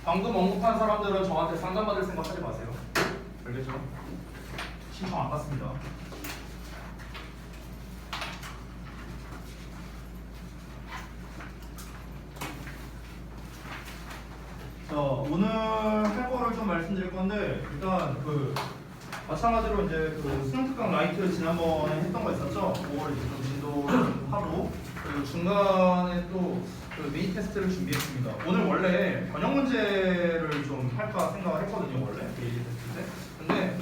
방금 언급한 사람들은 저한테 상담받을 생각하지 마세요. 알겠죠? 신청 안 받습니다. 자, 오늘 할 거를 좀 말씀드릴 건데 일단 마찬가지로 이제 수능 특강 라이트 지난번에 했던 거 있었죠? 그걸 이제 좀 진도를 좀 하고 그리고 중간에 또 미니 테스트를 준비했습니다. 오늘 원래 변형 문제를 좀 할까 생각을 했거든요. 원래 데일리 테스트 때. 근데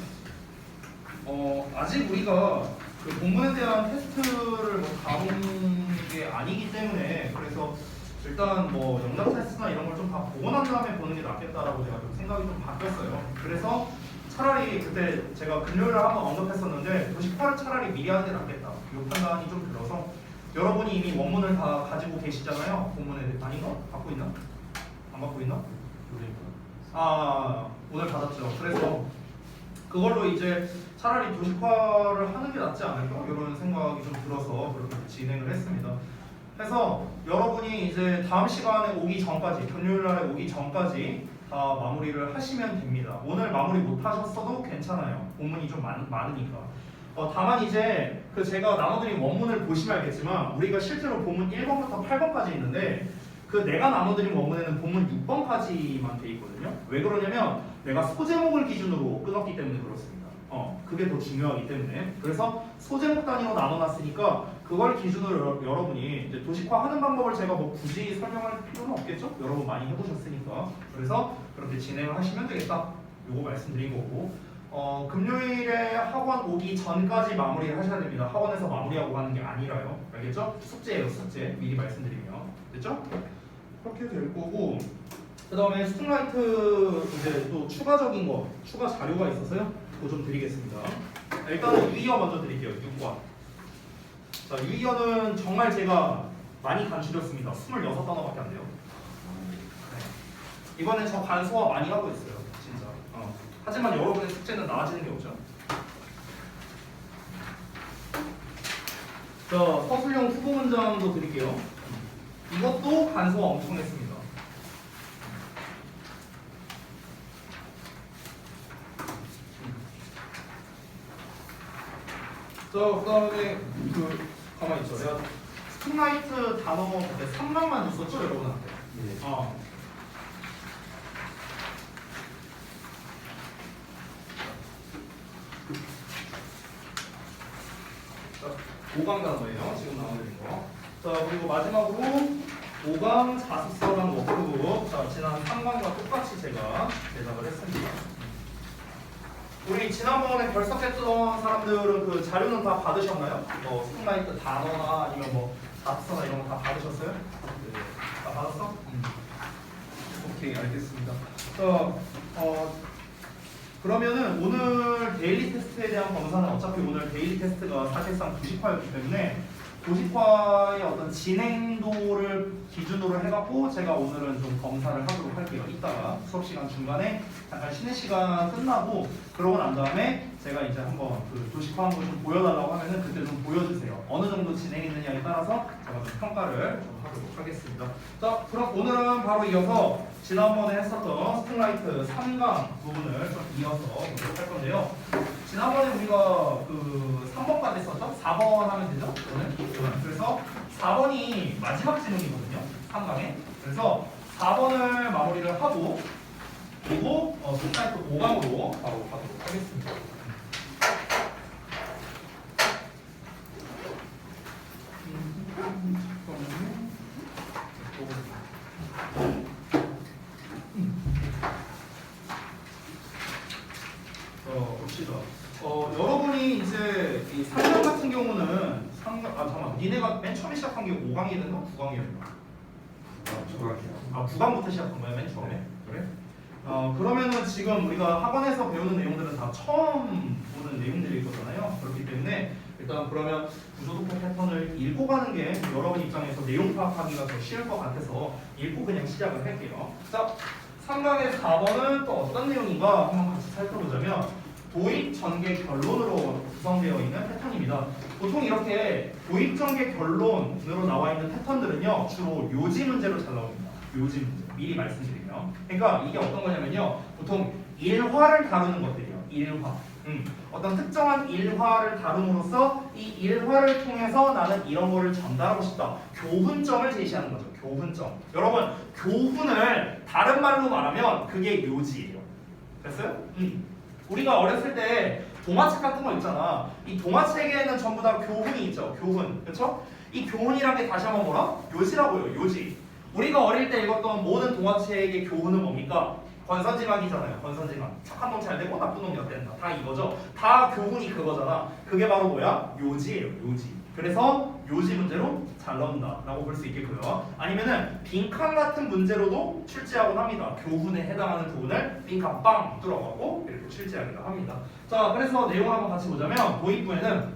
아직 우리가 본문에 대한 테스트를 다룬 게 아니기 때문에 그래서 일단 영락 테스트나 이런 걸 좀 다 보고 난 다음에 보는 게 낫겠다라고 제가 좀 생각이 좀 바뀌었어요. 그래서 차라리 그때 제가 금요일에 한번 언급했었는데 도식화를 차라리 미리 하는 게 낫겠다. 이 판단이 좀 들어서 여러분이 이미 원문을 다 가지고 계시잖아요. 본문에 아닌가? 갖고 있나? 안 갖고 있나? 오늘 받았죠. 그래서 그걸로 이제 차라리 도식화를 하는 게 낫지 않을까? 이런 생각이 좀 들어서 그렇게 진행을 했습니다. 그래서 여러분이 이제 다음 시간에 오기 전까지, 금요일 날에 오기 전까지 다 마무리를 하시면 됩니다. 오늘 마무리 못 하셨어도 괜찮아요. 본문이 좀 많으니까. 다만 이제 제가 나눠드린 원문을 보시면 알겠지만 우리가 실제로 본문 1번부터 8번까지 있는데 내가 나눠드린 원문에는 본문 6번까지만 돼 있거든요. 왜 그러냐면 내가 소제목을 기준으로 끊었기 때문에 그렇습니다. 그게 더 중요하기 때문에. 그래서 소제목 단위로 나눠놨으니까 그걸 기준으로 여러분이 이제 도식화하는 방법을 제가 굳이 설명할 필요는 없겠죠? 여러분 많이 해보셨으니까. 그래서 그렇게 진행을 하시면 되겠다. 요거 말씀드린 거고. 금요일에 학원 오기 전까지 마무리를 하셔야 됩니다. 학원에서 마무리하고 가는 게 아니라요. 알겠죠? 숙제예요, 숙제. 미리 말씀드리면. 됐죠? 그렇게 될 거고. 그 다음에 스팅라이트 이제 또 추가적인 거, 추가 자료가 있어서요. 그거 좀 드리겠습니다. 일단은 유의어 먼저 드릴게요. 6번. 자, 유의어는 정말 제가 많이 간추렸습니다. 26단어밖에 안 돼요. 네. 이번엔 저 간소화 많이 하고 있어요. 진짜. 하지만 여러분의 숙제는 나아지는 게 없죠. 자, 서술형 후보 문장도 드릴게요. 이것도 간소화 엄청 했습니다. 자, 그 다음에 가만히 있죠. 내가 스팅라이트 단어 3강만 줬었죠, 여러분한테. 네. 자, 5강 단어예요. 지금 나와드린 거. 자, 그리고 마지막으로 5강 자습서랑 워크북. 자, 지난 3강과 똑같이 제가 제작을 했습니다. 우리 지난번에 결석했던 사람들은 자료는 다 받으셨나요? 스팅라이트 단어나 아니면 자습서나 이런 거 다 받으셨어요? 네. 다 받았어? 오케이, 알겠습니다. 그러면은 오늘 데일리 테스트에 대한 검사는 어차피 오늘 데일리 테스트가 사실상 도식화였기 때문에 도식화의 어떤 진행도를 기준으로 해갖고 제가 오늘은 좀 검사를 하도록 할게요. 이따가 수업 시간 중간에 잠깐 쉬는 시간 끝나고 그러고 난 다음에 제가 이제 한번 도식화한 거 좀 보여달라고 하면은 그때 좀 보여주세요. 어느 정도 진행했느냐에 따라서 제가 좀 평가를 좀 하도록 하겠습니다. 자, 그럼 오늘은 바로 이어서 지난번에 했었던 스팅라이트 3강 부분을 좀 이어서 보도록 할 건데요. 지난번에 우리가 3번까지 했었죠? 4번 하면 되죠? 오늘? 그래서 4번이 마지막 지문이거든요. 3강에. 그래서 4번을 마무리를 하고 그리고 스팅라이트 5강으로 바로 가도록 하겠습니다. 봅시다. 여러분이 이제 이 3강 같은 경우는 잠깐만, 니네가 맨 처음에 시작한 게 5강이었나? 9강이었나? 9강이요. 9강부터 시작한 거야, 맨 처음에? 그래? 그러면은 지금 우리가 학원에서 배우는 내용들은 다 처음 보는 내용들일 거잖아요. 그렇기 때문에 일단 그러면 구조독해 패턴을 읽고 가는 게 여러분 입장에서 내용 파악하기가 더 쉬울 것 같아서 읽고 그냥 시작을 할게요. 자, 3강의 4번은 또 어떤 내용인가 한번 같이 살펴보자면 도입, 전개, 결론으로 구성되어 있는 패턴입니다. 보통 이렇게 도입, 전개, 결론으로 나와 있는 패턴들은요 주로 요지 문제로 잘 나옵니다. 요지 문제. 미리 말씀드리면 있거든요. 그러니까 이게 어떤 거냐면요. 보통 일화를 다루는 것들이에요. 일화. 어떤 특정한 일화를 다룸으로써 이 일화를 통해서 나는 이런 거를 전달하고 싶다. 교훈점을 제시하는 거죠. 교훈점. 여러분, 교훈을 다른 말로 말하면 그게 묘지예요. 됐어요? 우리가 어렸을 때 동화책 같은 거 있잖아. 이 동화책에는 전부 다 교훈이 있죠. 교훈. 그렇죠? 이 교훈이란 게 다시 한번 뭐라? 요지라고요. 요지. 우리가 어릴 때 읽었던 모든 동화책의 교훈은 뭡니까? 권선징악이잖아요. 권선징악. 착한 놈 잘 되고 나쁜 놈 엿된다. 다 이거죠. 다 교훈이 그거잖아. 그게 바로 뭐야? 요지예요. 요지. 그래서 요지 문제로 잘 나온다 라고 볼 수 있겠고요. 아니면은 빈칸 같은 문제로도 출제하곤 합니다. 교훈에 해당하는 부분을 빈칸 빵 뚫어가고 이렇게 출제하기도 합니다. 자, 그래서 내용을 한번 같이 보자면 도입부에는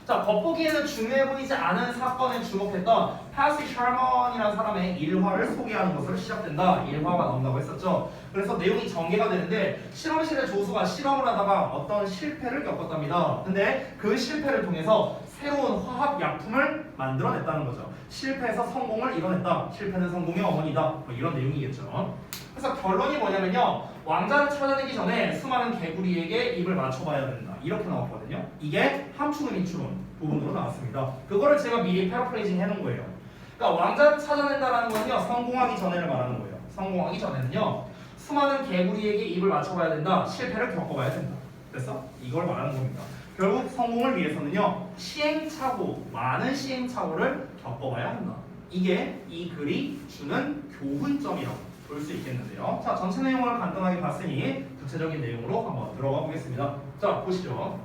자, 겉보기에는 중요해 보이지 않은 사건에 주목했던 파시 샤먼이라는 사람의 일화를 소개하는 것으로 시작된다. 일화가 나온다고 했었죠. 그래서 내용이 전개가 되는데 실험실의 조수가 실험을 하다가 어떤 실패를 겪었답니다. 근데 그 실패를 통해서 새로운 화학 약품을 만들어냈다는 거죠. 실패해서 성공을 이뤄냈다. 실패는 성공의 어머니다. 뭐 이런 내용이겠죠. 그래서 결론이 뭐냐면요. 왕자를 찾아내기 전에 수많은 개구리에게 입을 맞춰봐야 된다. 이렇게 나왔거든요. 이게 함축은 입축은 부분으로 나왔습니다. 그거를 제가 미리 패러프레이징 해놓은 거예요. 그러니까 왕자를 찾아낸다는 거는요. 성공하기 전에를 말하는 거예요. 성공하기 전에는요. 수많은 개구리에게 입을 맞춰봐야 된다. 실패를 겪어봐야 된다. 그래서 이걸 말하는 겁니다. 결국 성공을 위해서는요. 시행착오, 많은 시행착오를 겪어봐야 한다. 이게 이 글이 주는 교훈점이라고 볼 수 있겠는데요. 자, 전체 내용을 간단하게 봤으니 구체적인 내용으로 한번 들어가 보겠습니다. 자, 보시죠.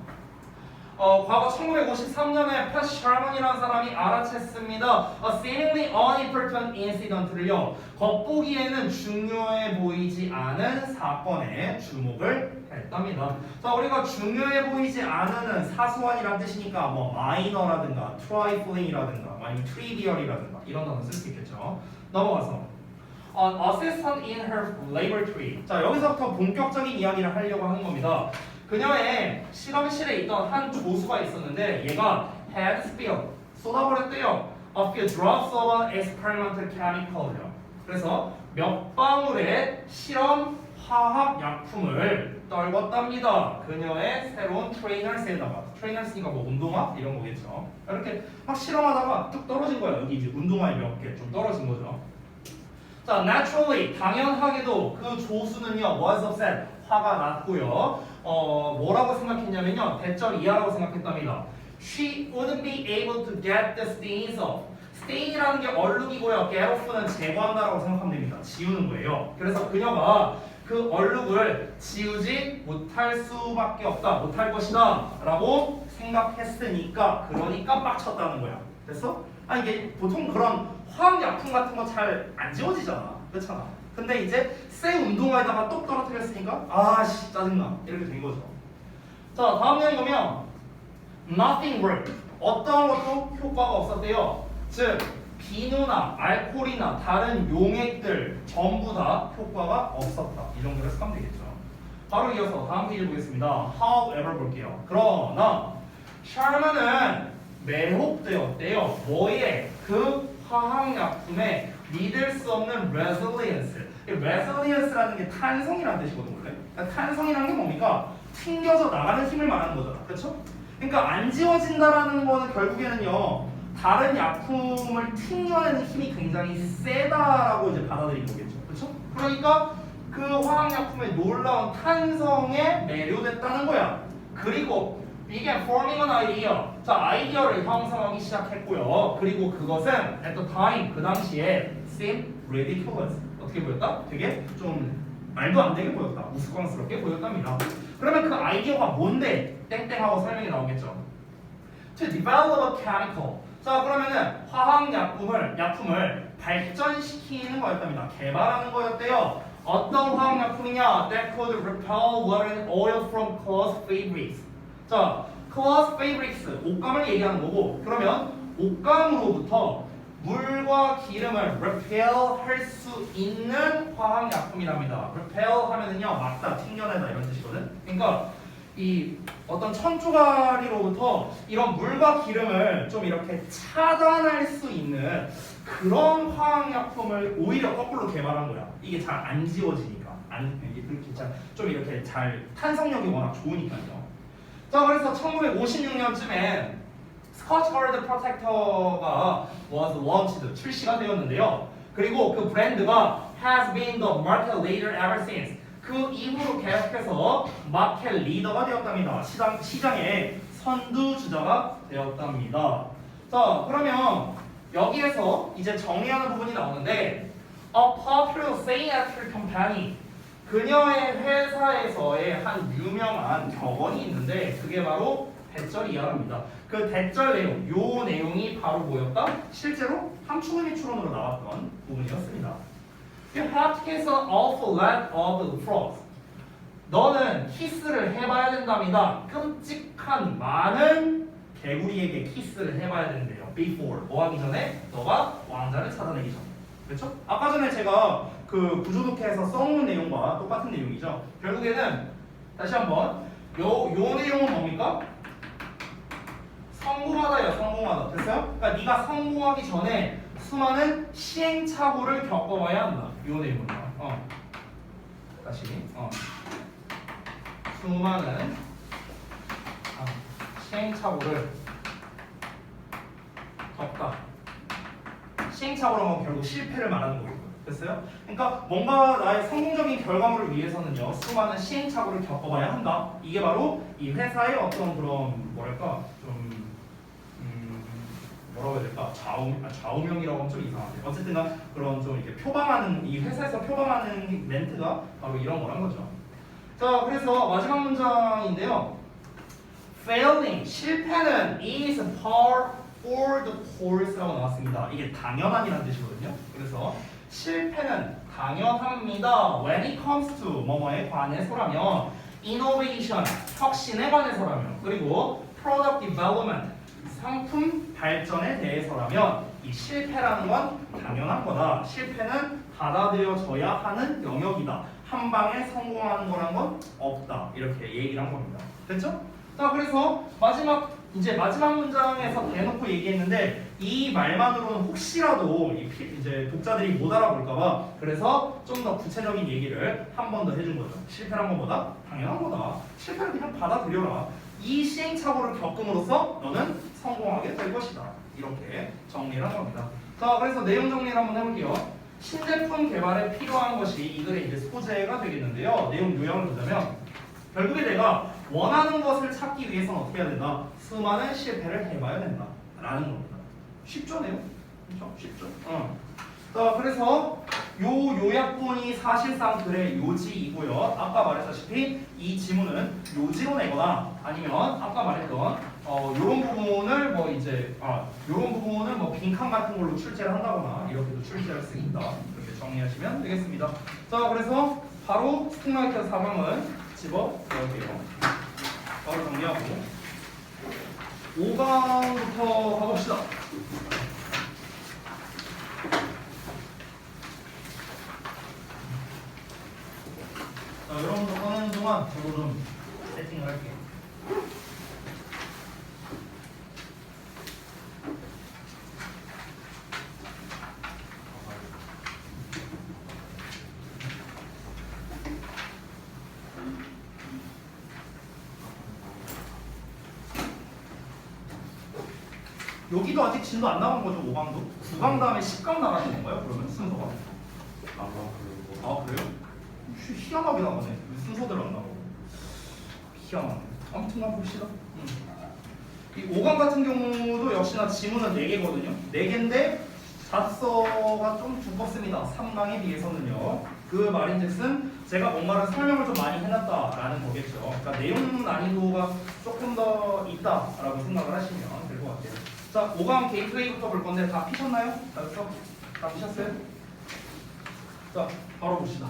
과거 1953년에 패시 샤먼이라는 사람이 알아챘습니다. A seemingly unimportant incident를요. 겉보기에는 중요해 보이지 않은 사건에 주목을 했답니다. 자, 우리가 중요해 보이지 않은 사소한이란 뜻이니까 뭐 마이너라든가 trifling이라든가 아니면 trivial이라든가 이런 단어 쓸 수 있겠죠. 넘어가서 An assistant in her laboratory. 자, 여기서부터 본격적인 이야기를 하려고 하는 겁니다. 그녀의 실험실에 있던 한 조수가 있었는데 얘가 had spilled, 쏟아버렸대요. A few drops of an experimental chemical요. 그래서 몇 방울의 실험 화학 약품을 떨궜답니다. 그녀의 새로운 트레이너스에다가. 트레이너스니까 뭐 운동화 이런 거겠죠. 이렇게 막 실험하다가 뚝 떨어진 거야. 여기 이제 운동화에 몇 개 좀 떨어진 거죠. 자, naturally 당연하게도 그 조수는요 was upset 화가 났고요. 뭐라고 생각했냐면요 대절 이하라고 생각했답니다. She wouldn't be able to get the stains off. stain이라는 게 얼룩이고요. get off는 제거한다라고 생각하면 됩니다. 지우는 거예요. 그래서 그녀가 그 얼룩을 지우지 못할 수밖에 없다, 못할 것이다 라고 생각했으니까 그러니까 빡쳤다는 거야. 됐어? 아, 이게 보통 그런 화학약품 같은 거 잘 안 지워지잖아. 그렇잖아. 근데 이제 새 운동화에다가 똑 떨어뜨렸으니까 아씨 짜증나 이렇게 된 거죠. 자, 다음 내용 보면 nothing worked. 어떤 것도 효과가 없었대요. 즉 비누나 알코올이나 다른 용액들 전부 다 효과가 없었다. 이 정도로 해석하면 되겠죠. 바로 이어서 다음 페이지 보겠습니다. However 볼게요. 그러나 샤먼은 매혹되었대요. 뭐에? 그 화학약품에 믿을 수 없는 resilience. resilience라는 게 탄성이라는 뜻이거든 원래. 그러니까 탄성이라는 게 뭡니까? 튕겨져 나가는 힘을 말하는 거잖아. 그렇죠? 그러니까 안 지워진다라는 거는 결국에는요. 다른 약품을 튕겨내는 힘이 굉장히 세다라고 이제 받아들인 거겠죠. 그렇죠? 그러니까 그 화학약품의 놀라운 탄성에 매료됐다는 거야. 그리고 began forming an idea. 자, 아이디어를 형성하기 시작했고요. 그리고 그것은 at the time 그 당시에 seemed ridiculous. 어떻게 보였다? 되게 좀 말도 안 되게 보였다. 우스꽝스럽게 보였답니다. 그러면 그 아이디어가 뭔데? 땡땡하고 설명이 나오겠죠. To develop a chemical. 자, 그러면은 약품을 발전시키는 거였답니다. 개발하는 거였대요. 어떤 화학약품이냐? That could repel water and oil from cloth fabrics. 자, cloth fabrics, 옷감을 얘기하는 거고, 그러면 옷감으로부터 물과 기름을 repel 할 수 있는 화학약품이랍니다. repel 하면은요, 막다, 튕겨내다 이런 뜻이거든. 그러니까 이 어떤 천조가리로부터 이런 물과 기름을 좀 이렇게 차단할 수 있는 그런 화학약품을 오히려 거꾸로 개발한 거야. 이게 잘 안 지워지니까. 좀 이렇게 잘 탄성력이 워낙 좋으니까요. 자, 그래서 1956년쯤에 스코치 가드 프로텍터가 was launched, 출시가 되었는데요. 그리고 그 브랜드가 has been the market leader ever since. 그 이후로 계속해서 마켓 리더가 되었답니다. 시장의 선두주자가 되었답니다. 자, 그러면 여기에서 이제 정리하는 부분이 나오는데 A popular saying company, 그녀의 회사에서의 한 유명한 격언이 있는데 그게 바로 대절 이하랍니다. 그 대절 내용, 요 내용이 바로 뭐였다? 실제로 함축음이 추론으로 나왔던 부분이었습니다. You have to kiss an awful lot of the frogs. 너는 키스를 해봐야 된답니다. 끔찍한 많은 개구리에게 키스를 해봐야 되는데요. Before, 뭐 하기 전에? 너가 왕자를 찾아내기 전에. 그렇죠? 아까 전에 제가 그 구조독해에서 써놓은 내용과 똑같은 내용이죠. 결국에는 다시 한번 요 내용은 뭡니까? 성공하다요, 성공하다. 됐어요? 그러니까 네가 성공하기 전에 수많은 시행착오를 겪어봐야 한다. 요 내용은요. 다시. 수많은 시행착오를 겪다. 시행착오라는 건 결국 실패를 말하는 거고요. 됐어요? 그러니까 뭔가 나의 성공적인 결과물을 위해서는요, 수많은 시행착오를 겪어봐야 한다. 이게 바로 이 회사의 어떤 그런 뭐랄까 좀 뭐라고 해야 될까? 좌우명이라고 하면 좀 이상한데 어쨌든 그런 좀 이렇게 표방하는, 이 회사에서 표방하는 멘트가 바로 이런 거란 거죠. 자, 그래서 마지막 문장인데요. Failing, 실패는 is par for the course라고 나왔습니다. 이게 당연한이라는 뜻이거든요. 그래서 실패는 당연합니다. When it comes to 뭐뭐에 관해서라면, innovation, 혁신에 관해서라면, 그리고 product development, 상품 발전에 대해서라면 이 실패라는 건 당연한 거다. 실패는 받아들여져야 하는 영역이다. 한 방에 성공하는 거란 건 없다. 이렇게 얘기를 한 겁니다. 됐죠? 자, 그래서 마지막 문장에서 대놓고 얘기했는데 이 말만으로는 혹시라도 이제 독자들이 못 알아볼까봐 그래서 좀 더 구체적인 얘기를 한 번 더 해준 거죠. 실패란 건 뭐다? 당연한 거다. 실패를 그냥 받아들여라. 이 시행착오를 겪음으로써 너는 성공하게 될 것이다. 이렇게 정리를 한 겁니다. 자, 그래서 내용 정리를 한번 해볼게요. 신제품 개발에 필요한 것이 이들의 이제 소재가 되겠는데요. 내용 요약을 보자면 결국에 내가 원하는 것을 찾기 위해서는 어떻게 해야 된다? 수많은 실패를 해봐야 된다. 라는 겁니다. 쉽죠, 내용? 그렇죠? 쉽죠? 자, 그래서 요 요약본이 사실상 글의 요지이고요. 아까 말했다시피 이 지문은 요지로 내거나 아니면 아까 말했던 요런 부분을 요런 부분을 뭐 빈칸 같은 걸로 출제를 한다거나 이렇게도 출제할 수 있다. 이렇게 정리하시면 되겠습니다. 자, 그래서 바로 스tig마이트 사방은 집어 넣을게요. 바로 정리하고 5강부터 가봅시다. 자, 여러분들 꺼내는 동안 저도 좀 세팅을 할게요. 여기도 아직 진도 안 나간 거죠, 5강도? 9강 다음에 10강 나가는 건가요? 그러면 순서가? 아, 그래요? 희한하게 나가네. 왜 순서대로 안 나가고? 희한하네. 아무튼 봅시다. 이 5강 같은 경우도 역시나 지문은 4개거든요. 4개인데 자서가 좀 두껍습니다. 3강에 비해서는요. 그 말인즉슨 제가 뭔가를 설명을 좀 많이 해놨다라는 거겠죠. 그러니까 내용 난이도가 조금 더 있다라고 생각을 하시면 될 것 같아요. 자, 5강 게이트웨이부터 볼 건데 다 피셨나요? 다 피셨어요? 자, 바로 봅시다.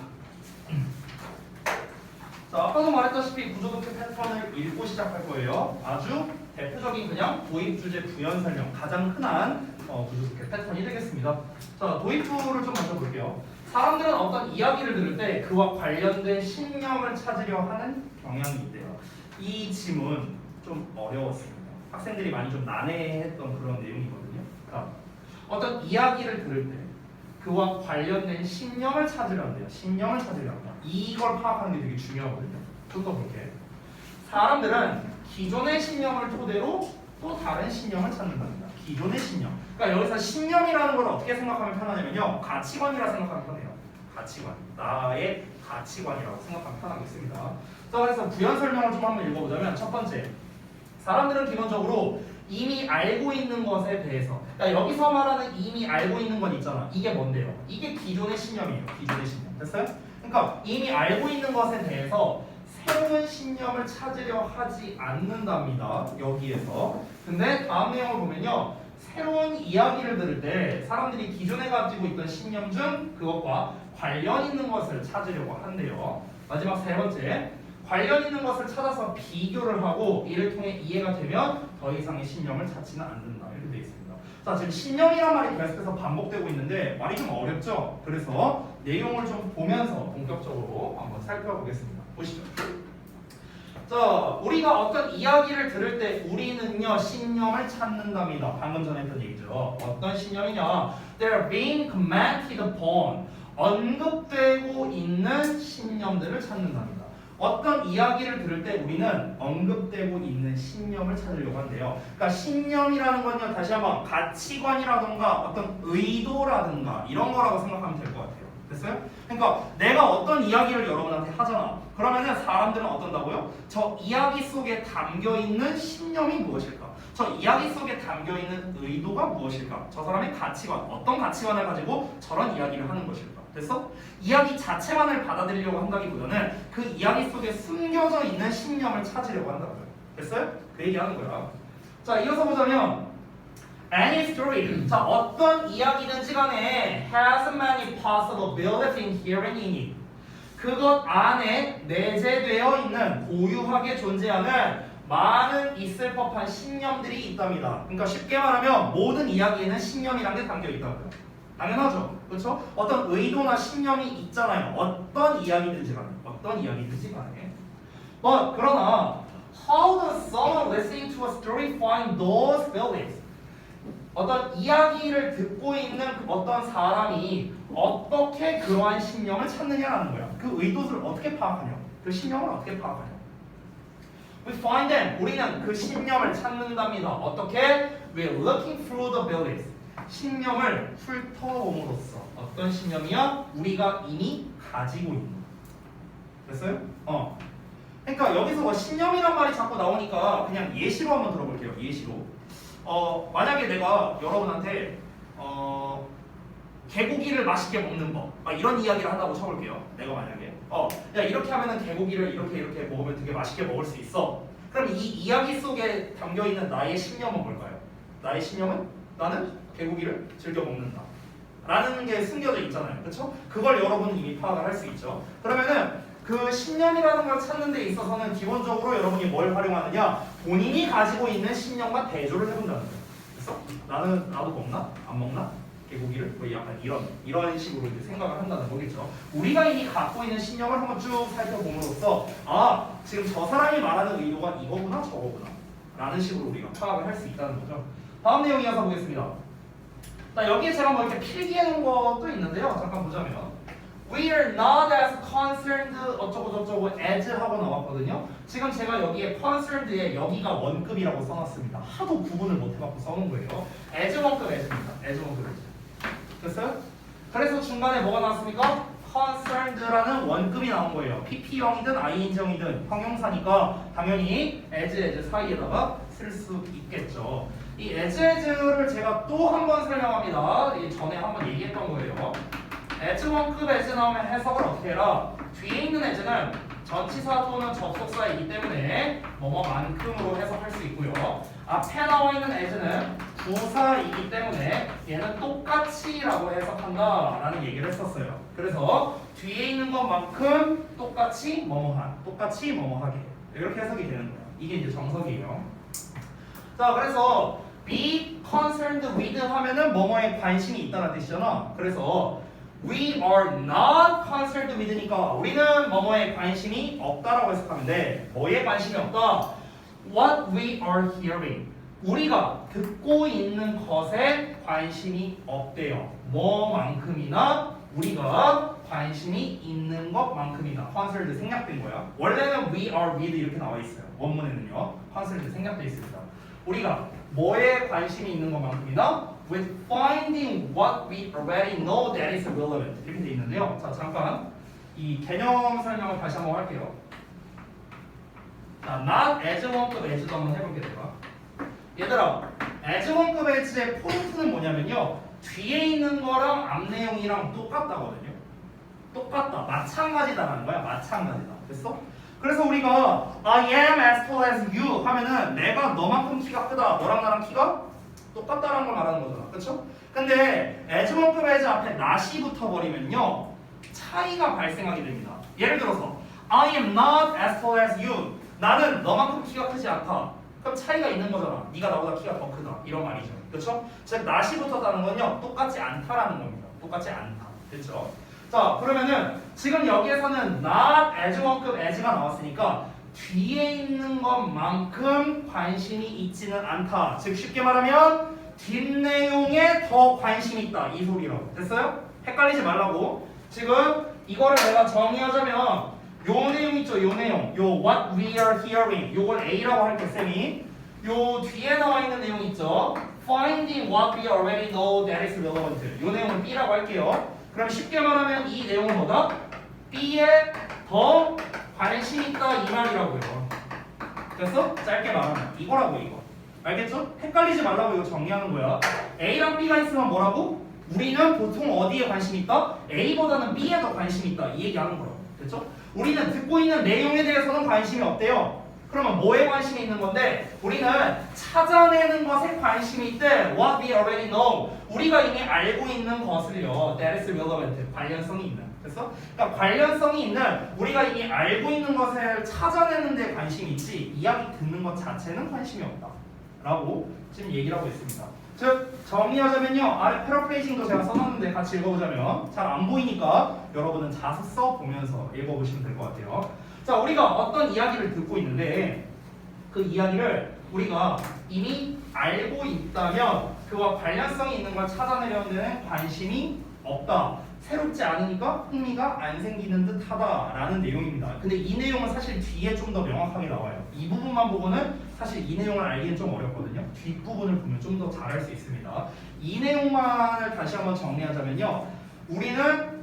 자, 아까도 말했다시피 구조독해 패턴을 읽고 시작할 거예요. 아주 대표적인 그냥 도입 주제 부연 설명, 가장 흔한 구조독해 패턴이 되겠습니다. 자, 도입부를 좀 먼저 볼게요. 사람들은 어떤 이야기를 들을 때 그와 관련된 신념을 찾으려 하는 경향이 있대요. 이 지문 좀 어려웠습니다. 학생들이 많이 좀 난해했던 그런 내용이거든요. 그러니까 어떤 이야기를 들을 때 그와 관련된 신념을 찾으려면 돼요. 신념을 찾으려면 이걸 파악하는 게 되게 중요하거든요. 좀 더 볼게. 사람들은 기존의 신념을 토대로 또 다른 신념을 찾는답니다. 기존의 신념. 그러니까 여기서 신념이라는 걸 어떻게 생각하면 편하냐면요. 가치관이라 생각하면 편해요. 가치관. 나의 가치관이라고 생각하면 편하겠습니다. 자, 그래서 부연 설명을 좀 한번 읽어보자면 첫 번째. 사람들은 기본적으로 이미 알고 있는 것에 대해서, 그러니까 여기서 말하는 이미 알고 있는 건 있잖아. 이게 뭔데요? 이게 기존의 신념이에요. 기존의 신념. 됐어요? 그러니까 이미 알고 있는 것에 대해서 새로운 신념을 찾으려 하지 않는답니다. 여기에서. 근데 다음 내용을 보면요. 새로운 이야기를 들을 때 사람들이 기존에 가지고 있던 신념 중 그것과 관련 있는 것을 찾으려고 한대요. 마지막 세 번째. 관련 있는 것을 찾아서 비교를 하고 이를 통해 이해가 되면 더 이상의 신념을 찾지는 않는다. 이렇게 되어 있습니다. 자, 지금 신념이란 말이 계속해서 반복되고 있는데 말이 좀 어렵죠? 그래서 내용을 좀 보면서 본격적으로 한번 살펴보겠습니다. 보시죠. 자, 우리가 어떤 이야기를 들을 때 우리는요 신념을 찾는답니다. 방금 전에 했던 얘기죠. 어떤 신념이냐? They're being commented upon. 언급되고 있는 신념들을 찾는답니다. 어떤 이야기를 들을 때 우리는 언급되고 있는 신념을 찾으려고 한대요. 그러니까 신념이라는 건요 다시 한번 가치관이라던가 어떤 의도라든가 이런 거라고 생각하면 될 것 같아요. 됐어요? 그러니까 내가 어떤 이야기를 여러분한테 하잖아. 그러면은 사람들은 어떤다고요? 저 이야기 속에 담겨 있는 신념이 무엇일까? 저 이야기 속에 담겨 있는 의도가 무엇일까? 저 사람의 가치관, 어떤 가치관을 가지고 저런 이야기를 하는 것일까? 됐어? 이야기 자체만을 받아들이려고 한다기보다는 그 이야기 속에 숨겨져 있는 신념을 찾으려고 한다고요. 됐어요? 그 얘기하는 거야. 자, 이어서 보자면 Any story, 자 어떤 이야기든지 간에 has many possibilities inherent in it. 그것 안에 내재되어 있는 고유하게 존재하는 많은 있을 법한 신념들이 있답니다. 그러니까 쉽게 말하면 모든 이야기에는 신념이라는 게 담겨 있다고요. 당연하죠. 그렇죠? 어떤 의도나 신념이 있잖아요. 어떤 이야기든지 간에. 그러나 how does someone listening to a story find those beliefs? 어떤 이야기를 듣고 있는 어떤 사람이 어떻게 그러한 신념을 찾느냐라는 거야. 그 의도를 어떻게 파악하냐? 그 신념을 어떻게 파악하냐? We find them. 우리는 그 신념을 찾는답니다. 어떻게? We're looking through the beliefs. 신념을 훑어봄으로써 어떤 신념이야? 우리가 이미 가지고 있는. 됐어요? 그러니까 여기서 뭐 신념이란 말이 자꾸 나오니까 그냥 예시로 한번 들어볼게요. 예시로. 만약에 내가 여러분한테 개고기를 맛있게 먹는 법 이런 이야기를 한다고 쳐볼게요. 내가 만약에 야 이렇게 하면은 개고기를 이렇게 먹으면 되게 맛있게 먹을 수 있어. 그럼 이 이야기 속에 담겨있는 나의 신념은 뭘까요? 나의 신념은 나는 개고기를 즐겨 먹는다 라는 게 숨겨져 있잖아요. 그렇죠? 그걸 여러분은 이미 파악을 할 수 있죠. 그러면은 그 신념이라는 걸 찾는 데 있어서는 기본적으로 여러분이 뭘 활용하느냐? 본인이 가지고 있는 신념과 대조를 해본다는 거예요. 그래서 나도 먹나? 안 먹나? 개고기를? 뭐 약간 이런 식으로 이제 생각을 한다는 거겠죠. 우리가 이미 갖고 있는 신념을 한번 쭉 살펴봄으로써 지금 저 사람이 말하는 의도가 이거구나 저거구나 라는 식으로 우리가 파악을 할 수 있다는 거죠. 다음 내용 이어서 보겠습니다. 자, 여기에 제가 뭐 이렇게 필기해 놓은 것도 있는데요. 잠깐 보자면 We are not as concerned 어쩌고 as 하고 나왔거든요. 지금 제가 여기에 concerned에 여기가 원급이라고 써놨습니다. 하도 구분을 못 해갖고 써놓은 거예요. as 원급 as입니다. as 원급 as. 됐어요? 그래서 중간에 뭐가 나왔습니까? concerned라는 원급이 나온 거예요. PP형이든 ING형이든 형용사니까 당연히 as 사이에다가 쓸 수 있겠죠. 이 as를 제가 또 한 번 설명합니다. 전에 한번 얘기했던 거예요. as 원급 as 나오면 해석을 어떻게 해라? 뒤에 있는 as는 전치사 또는 접속사이기 때문에 뭐뭐만큼으로 해석할 수 있고요. 앞에 나와 있는 as는 부사이기 때문에 얘는 똑같이라고 해석한다라는 얘기를 했었어요. 그래서 뒤에 있는 것만큼 똑같이 뭐뭐하게 이렇게 해석이 되는 거예요. 이게 이제 정석이에요. 자, 그래서 be concerned with 하면은 뭐뭐에 관심이 있다는 뜻이잖아. 그래서 We are not concerned with니까 우리는 뭐뭐에 관심이 없다라고 해석하면 돼. 뭐에 관심이 없다? What we are hearing. 우리가 듣고 있는 것에 관심이 없대요. 뭐만큼이나 우리가 관심이 있는 것만큼이나. concerned 생략된 거야. 원래는 we are with 이렇게 나와 있어요. 원문에는요. concerned 생략돼 있습니다. 우리가 뭐에 관심이 있는 것만큼이나 with finding what we already know that is relevant 이렇게 돼 있는데요. 자, 잠깐 이 개념 설명을 다시 한번 할게요. 자, not as one급 as도 한번 해볼게 내가. 얘들아, as one급 as의 포인트는 뭐냐면요. 뒤에 있는 거랑 앞 내용이랑 똑같다거든요. 똑같다, 마찬가지다라는 거야. 마찬가지다. 됐어? 그래서 우리가 I am as tall as you 하면은 내가 너만큼 키가 크다. 너랑 나랑 키가 똑같다라는 걸 말하는 거잖아. 그렇죠? 근데 as one급 as 앞에 not이 붙어버리면요. 차이가 발생하게 됩니다. 예를 들어서 I am not as tall as you. 나는 너만큼 키가 크지 않다. 그럼 차이가 있는 거잖아. 네가 나보다 키가 더 크다. 이런 말이죠. 그렇죠? 즉 not이 붙었다는 건요. 똑같지 않다라는 겁니다. 똑같지 않다. 됐죠? 자, 그러면은 지금 여기에서는 not as one급 as가 나왔으니까 뒤에 있는 것만큼 관심이 있지는 않다. 즉 쉽게 말하면 뒷내용에 더 관심이 있다. 이 소리로. 됐어요? 헷갈리지 말라고. 지금 이거를 내가 정의하자면 요 내용 있죠? 요 내용. 요 what we are hearing. 요걸 A라고 할게 쌤이. 요 뒤에 나와 있는 내용 있죠? Finding what we already know that is relevant. 요 내용을 B라고 할게요. 그럼 쉽게 말하면 이 내용은 뭐다? B에 더 관심 있다 이 말이라고요. 됐어? 짧게 말하면 이거라고 이거. 알겠죠? 헷갈리지 말라고 이거 정리하는 거야. A랑 B가 있으면 뭐라고? 우리는 보통 어디에 관심이 있다? A보다는 B에 더 관심이 있다. 이 얘기하는 거라고. 됐죠? 우리는 듣고 있는 내용에 대해서는 관심이 없대요. 그러면 뭐에 관심이 있는 건데 우리는 찾아내는 것에 관심이 있대. What we already know. 우리가 이미 알고 있는 것을요. That is relevant. 관련성이 있는. 됐어? 그러니까 관련성이 있는 우리가 이미 알고 있는 것을 찾아내는 데 관심이 있지 이야기 듣는 것 자체는 관심이 없다. 라고 지금 얘기를 하고 있습니다. 즉 정리하자면요. 아래 패러프레이징도 제가 써놨는데 같이 읽어보자면 잘 안 보이니까 여러분은 자수 써보면서 읽어보시면 될 것 같아요. 자, 우리가 어떤 이야기를 듣고 있는데 그 이야기를 우리가 이미 알고 있다면 그와 관련성이 있는 걸 찾아내려는 데는 관심이 없다. 새롭지 않으니까 흥미가 안 생기는 듯 하다라는 내용입니다. 근데 이 내용은 사실 뒤에 좀 더 명확하게 나와요. 이 부분만 보고는 사실 이 내용을 알기는 좀 어렵거든요. 뒷부분을 보면 좀 더 잘할 수 있습니다. 이 내용만을 다시 한번 정리하자면요. 우리는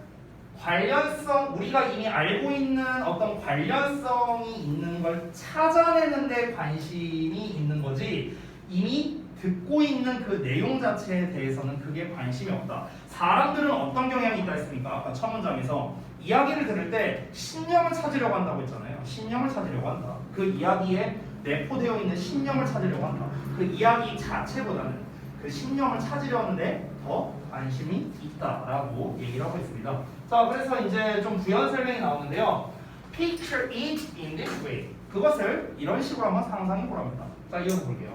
관련성, 우리가 이미 알고 있는 어떤 관련성이 있는 걸 찾아내는 데 관심이 있는 거지 이미 듣고 있는 그 내용 자체에 대해서는 그게 관심이 없다. 사람들은 어떤 경향이 있다 했습니까? 아까 첫 문장에서 이야기를 들을 때 신념을 찾으려고 한다고 했잖아요. 신념을 찾으려고 한다. 그 이야기에 내포되어 있는 신념을 찾으려고 한다. 그 이야기 자체보다는 그 신념을 찾으려는데 더 관심이 있다라고 얘기를 하고 있습니다. 자, 그래서 이제 좀 부연 설명이 나오는데요. Picture it in this way. 그것을 이런 식으로 한번 상상해 보랍니다. 자, 이어서 볼게요.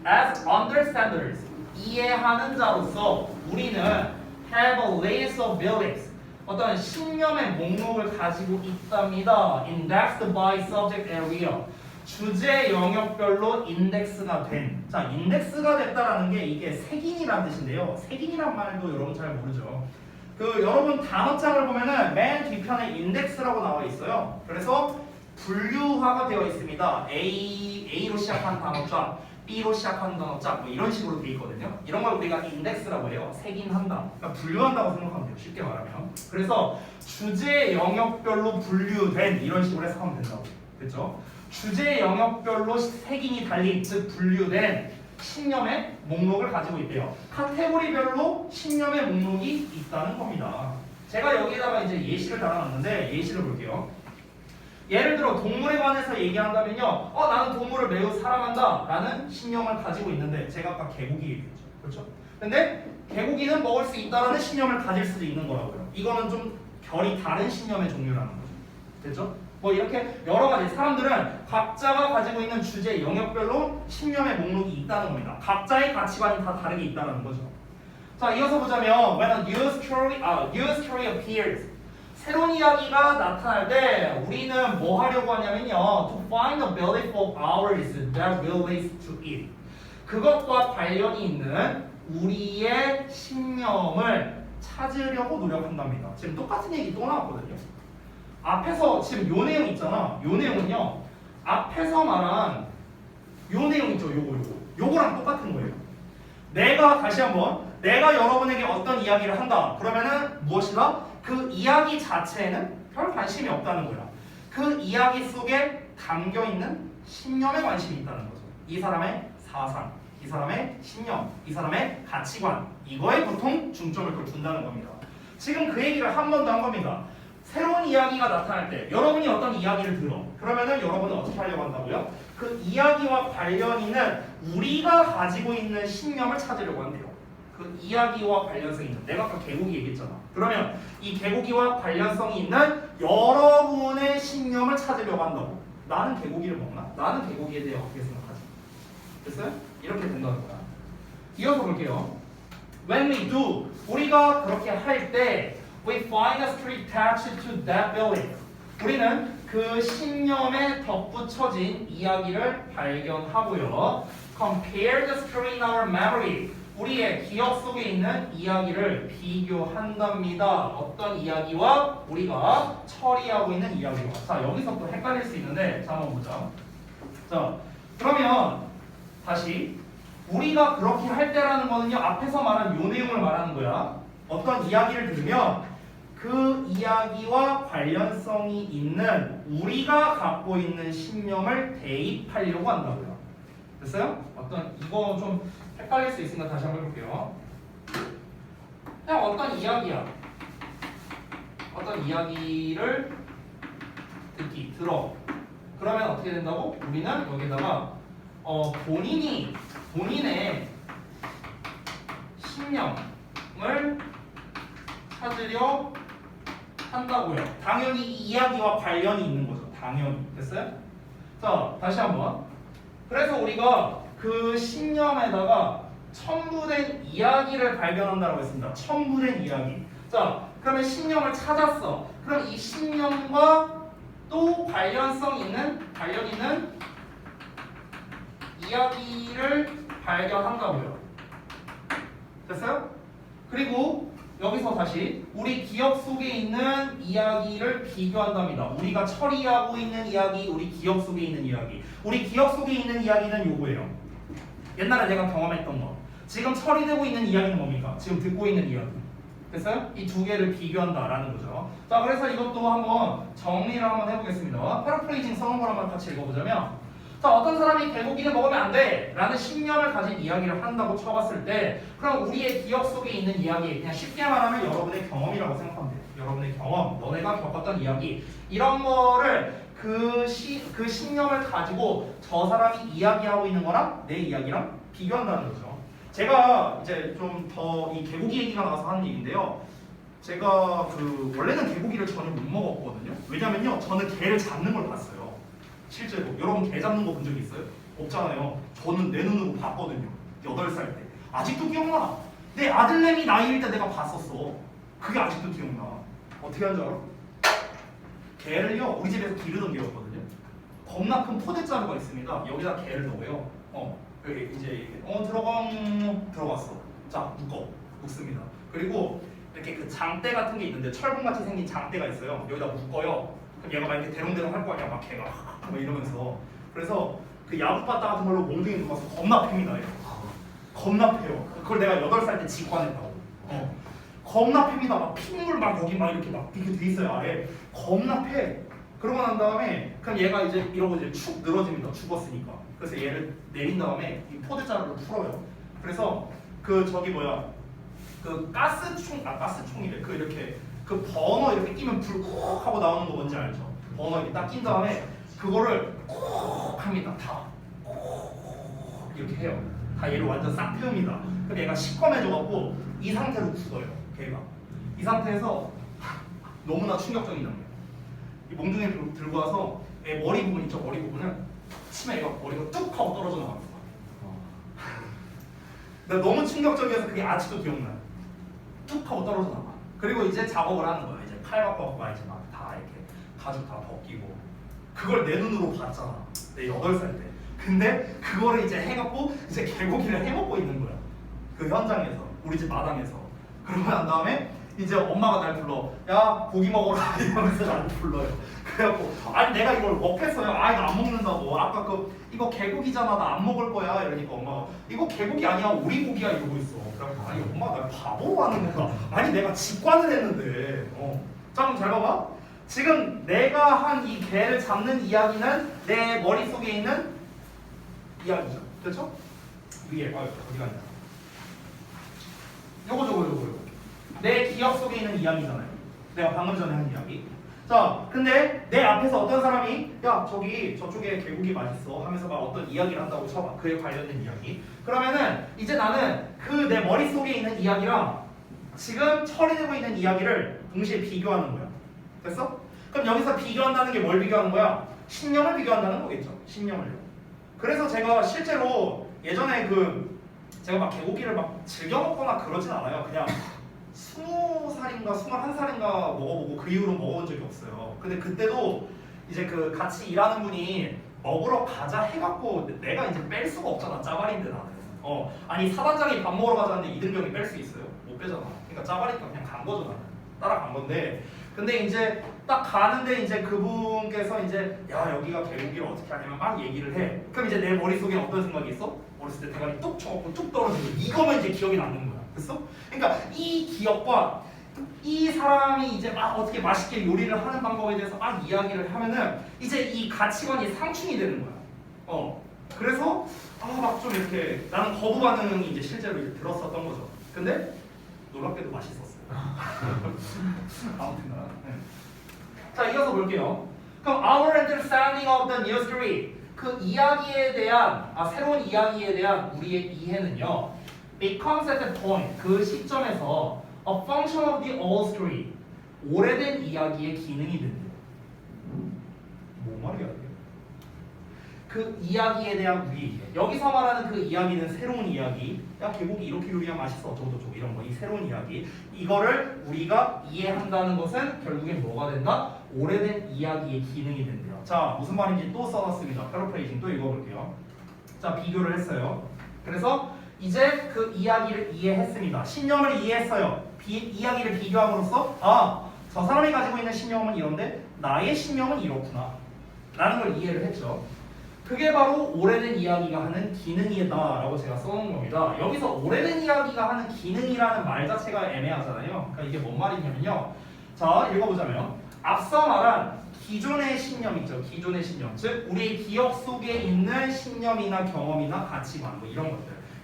As understanders, 이해하는 자로서 우리는 have a list of beliefs, 어떤 신념의 목록을 가지고 있답니다. Indexed by subject area, 주제 영역별로 인덱스가 된. 자, 인덱스가 됐다라는 게 이게 색인이라는 뜻인데요. 색인이란 말도 여러분 잘 모르죠. 그 여러분 단어장을 보면은 맨 뒤편에 인덱스라고 나와 있어요. 그래서 분류화가 되어 있습니다. A로 시작한 단어장, B로 시작하는 단어장 뭐 이런 식으로 돼 있거든요. 이런 걸 우리가 인덱스라고 해요. 색인한다. 그러니까 분류한다고 생각하면 돼요. 쉽게 말하면. 그래서 주제 영역별로 분류된 이런 식으로 해석하면 된다고. 됐죠? 주제 영역별로 색인이 달린 즉 분류된 신념의 목록을 가지고 있대요. 카테고리별로 신념의 목록이 있다는 겁니다. 제가 여기다가 이제 예시를 달아놨는데 예시를 볼게요. 예를 들어 동물에 관해서 얘기한다면요. 나는 동물을 매우 사랑한다 라는 신념을 가지고 있는데 제가 아까 개고기 얘기했죠. 그렇죠? 근데 개고기는 먹을 수 있다라는 신념을 가질 수도 있는 거라고요. 이거는 좀 결이 다른 신념의 종류라는 거죠. 됐죠? 뭐 이렇게 여러 가지 사람들은 각자가 가지고 있는 주제 영역별로 신념의 목록이 있다는 겁니다. 각자의 가치관이 다 다르게 있다는 거죠. 자, 이어서 보자면 when a new story appears. 새로운 이야기가 나타날 때 우리는 뭐 하려고 하냐면요. To find the belief of ours that relates to it. 그것과 관련이 있는 우리의 신념을 찾으려고 노력한답니다. 지금 똑같은 얘기 또 나왔거든요. 앞에서 지금 요 내용 있잖아. 요 내용은요. 앞에서 말한 요 내용 있죠. 요거랑 똑같은 거예요. 다시 한번 내가 여러분에게 어떤 이야기를 한다. 그러면은 무엇이다? 그 이야기 자체에는 별 관심이 없다는 거야. 그 이야기 속에 담겨있는 신념에 관심이 있다는 거죠. 이 사람의 사상, 이 사람의 신념, 이 사람의 가치관, 이거에 보통 중점을 둔다는 겁니다. 지금 그 얘기를 한 번 더 한 겁니다. 새로운 이야기가 나타날 때 여러분이 어떤 이야기를 들어. 그러면은 여러분은 어떻게 하려고 한다고요? 그 이야기와 관련 있는 우리가 가지고 있는 신념을 찾으려고 한대요. 그 이야기와 관련성이 있는, 내가 아까 개고기 얘기했잖아. 그러면 이 개고기와 관련성이 있는 여러분의 신념을 찾으려고 한다고. 나는 개고기를 먹나? 나는 개고기에 대해 어떻게 생각하지? 됐어요? 이렇게 된다는 거야. 이어서 볼게요. When we do, 우리가 그렇게 할 때 we find a street attached to that belief. 우리는 그 신념에 덧붙여진 이야기를 발견하고요. Compare the story in our memory. 우리의 기억 속에 있는 이야기를 비교한답니다. 어떤 이야기와 우리가 처리하고 있는 이야기와. 자, 여기서 또 헷갈릴 수 있는데, 자, 한번 보자. 자, 그러면 다시 우리가 그렇게 할 때라는 거는요, 앞에서 말한 요 내용을 말하는 거야. 어떤 이야기를 들으면 그 이야기와 관련성이 있는 우리가 갖고 있는 신념을 대입하려고 한다고요. 됐어요? 이거 좀 헷갈릴 수 있으니까 다시 한번 해볼게요. 그냥 어떤 이야기야. 어떤 이야기를 들어. 그러면 어떻게 된다고? 우리는 여기다가 본인의 신념을 찾으려 한다고요. 당연히 이 이야기와 관련이 있는 거죠. 당연히. 됐어요? 자, 다시 한번. 그래서 우리가 그 신념에다가 첨부된 이야기를 발견한다고 했습니다. 첨부된 이야기. 자, 그러면 신념을 찾았어. 그럼 이 신념과 또 관련 있는 이야기를 발견한다고요. 됐어요? 그리고 여기서 다시 우리 기억 속에 있는 이야기를 비교한답니다. 우리가 처리하고 있는 이야기, 우리 기억 속에 있는 이야기. 우리 기억 속에 있는 이야기는 요거예요. 옛날에 내가 경험했던 거. 지금 처리되고 있는 이야기는 뭡니까? 지금 듣고 있는 이야기. 됐어요? 이 두 개를 비교한다라는 거죠. 자, 그래서 이것도 한번 정리를 한번 해보겠습니다. 패러프레이징 써놓은 걸 한번 같이 읽어보자면, 자, 어떤 사람이 개고기를 먹으면 안 돼! 라는 신념을 가진 이야기를 한다고 쳐봤을 때, 그럼 우리의 기억 속에 있는 이야기, 그냥 쉽게 말하면 여러분의 경험이라고 생각하면 돼요. 여러분의 경험, 너네가 겪었던 이야기, 이런 거를 그 신념을 가지고 저 사람이 이야기하고 있는 거랑 내 이야기랑 비교한다는 거죠. 제가 이제 좀 더 이 개고기 얘기가 나와서 하는 얘기인데요. 제가 원래는 개고기를 전혀 못 먹었거든요. 왜냐면요, 저는 개를 잡는 걸 봤어요. 실제로. 여러분 개 잡는 거 본 적 있어요? 없잖아요. 저는 내 눈으로 봤거든요. 8살 때. 아직도 기억나. 내 아들내미 나이일 때 내가 봤었어. 그게 아직도 기억나. 어떻게 하는 줄 알아? 개를요, 우리 집에서 기르던 개였거든요. 겁나 큰 포대자루가 있습니다. 여기다 개를 넣어요. 여기 이제 들어갔어. 자, 묶습니다. 그리고 이렇게 그 장대 같은 게 있는데 철봉같이 생긴 장대가 있어요. 여기다 묶어요. 그럼 얘가 막 이렇게 대롱대롱 할 거 아니야. 막 개가 막 이러면서. 그래서 그 야구바타 같은 걸로 몽둥이 놓아서 겁나 팹니다. 겁나 패요. 그걸 내가 8살 때 직관했다고. 겁나 팹니다. 막 핏물 막 여기 막 이렇게 돼 있어요. 아래. 겁나 패. 그러고 난 다음에 그럼 얘가 이제 이러고 이제 축 늘어집니다. 죽었으니까. 그래서 얘를 내린 다음에 이 포대자루를 풀어요. 그래서 그 가스총이래. 이렇게 그 버너 이렇게 끼면 불 콕 하고 나오는 거 뭔지 알죠? 버너 이렇게 딱 낀 다음에 그거를 콕 합니다. 다 콕 이렇게 해요. 다 얘를 완전 싹 태웁니다. 그럼 얘가 시커매져갖고 이 상태로 굳어요. 걔가 이 상태에서 너무나 충격적인 장면. 이 몽둥이를 들고 와서 얘 머리 부분 있죠? 머리 부분을 치면 얘가 머리가 뚝 하고 떨어져 나갑니다. 근데 너무 충격적이어서 그게 아직도 기억나요. 뚝 하고 떨어져 나가. 그리고 이제 작업을 하는 거야. 이제 칼 갖고 막 이제 막 다 이렇게 가죽 다 벗기고. 그걸 내 눈으로 봤잖아. 내 8살 때. 근데 그거를 이제 해갖고 이제 개고기를 해먹고 있는 거야. 그 현장에서, 우리 집 마당에서. 그러고 난 다음에 이제 엄마가 날 불러. 야, 고기 먹어라. 이러면서 나를 불러요. 그래갖고 아니 내가 이걸 먹겠어요. 아니 나 안 먹는다고. 아까 이거 개고기잖아. 나 안 먹을 거야. 이러니까 엄마가 이거 개고기 아니야. 우리 고기야. 이러고 있어. 그래갖고 아니 엄마 날 바보로 하는 건가? 아니 내가 직관을 했는데. 자 그럼 잘 봐봐. 지금 내가 한 이 개를 잡는 이야기는 내 머릿속에 있는 이야기죠. 그렇죠? 위에 어디 갔냐? 요거. 내 기억 속에 있는 이야기잖아요. 내가 방금 전에 한 이야기. 자, 근데 내 앞에서 어떤 사람이 야 저쪽에 개고기 맛있어 하면서 막 어떤 이야기를 한다고 쳐봐. 그에 관련된 이야기. 그러면은 이제 나는 그 내 머릿속에 있는 이야기랑 지금 처리되고 있는 이야기를 동시에 비교하는 거야. 됐어? 그럼 여기서 비교한다는 게 뭘 비교하는 거야? 신념을 비교한다는 거겠죠. 신념을요. 그래서 제가 실제로 예전에 제가 막 개고기를 막 즐겨 먹거나 그러진 않아요. 그냥 20살인가 21살인가 먹어보고 그 이후로 먹어본 적이 없어요. 근데 그때도 이제 같이 일하는 분이 먹으러 가자 해갖고 내가 이제 뺄 수가 없잖아. 짜발인데 나는. 아니 사단장이 밥 먹으러 가자는데 이등병이 뺄 수 있어요? 못 빼잖아. 그러니까 짜발이니까 그냥 간 거죠 나는. 따라간 건데. 근데 이제 딱 가는데 이제 그분께서 이제 야 여기가 개고기를 어떻게 하냐면 막 얘기를 해. 그럼 이제 내 머릿속에 어떤 생각이 있어? 어렸을 때 대가리 뚝 쳐갖고 뚝 떨어지고 이거만 이제 기억이 남는 거야. 됐어? 그러니까 이 기억과 이 사람이 이제 막 어떻게 맛있게 요리를 하는 방법에 대해서 막 이야기를 하면은 이제 이 가치관이 상충이 되는 거야. 그래서 막 좀 이렇게 나는 거부 반응이 이제 실제로 이제 들었었던 거죠. 근데 놀랍게도 맛있었어요. 아무튼 자 이어서 볼게요. 그럼 our understanding of the new story 그 이야기에 대한 새로운 이야기에 대한 우리의 이해는요 becomes at the point 그 시점에서 a function of the old story 오래된 이야기의 기능이 된대요. 뭐 말이야 이게? 그 이야기에 대한 우리 이해. 여기서 말하는 그 이야기는 새로운 이야기. 야 개고기 이렇게 요리하면 맛있어. 어쩌고저쩌고 이런 거. 이 새로운 이야기. 이거를 우리가 이해한다는 것은 결국엔 뭐가 된다? 오래된 이야기의 기능이 된대요. 자 무슨 말인지 또 써놨습니다. 패러프레이징 또 읽어볼게요. 자 비교를 했어요. 그래서 이제 그 이야기를 이해했습니다. 신념을 이해했어요. 이야기를 비교함으로써 저 사람이 가지고 있는 신념은 이런데 나의 신념은 이렇구나 라는 걸 이해를 했죠. 그게 바로 오래된 이야기가 하는 기능이다 라고 제가 써놓은 겁니다. 여기서 오래된 이야기가 하는 기능이라는 말 자체가 애매하잖아요. 그러니까 이게 뭔 말이냐면요. 자 읽어보자면 앞서 말한 기존의 신념 있죠. 기존의 신념. 즉 우리의 기억 속에 있는 신념이나 경험이나 가치관 뭐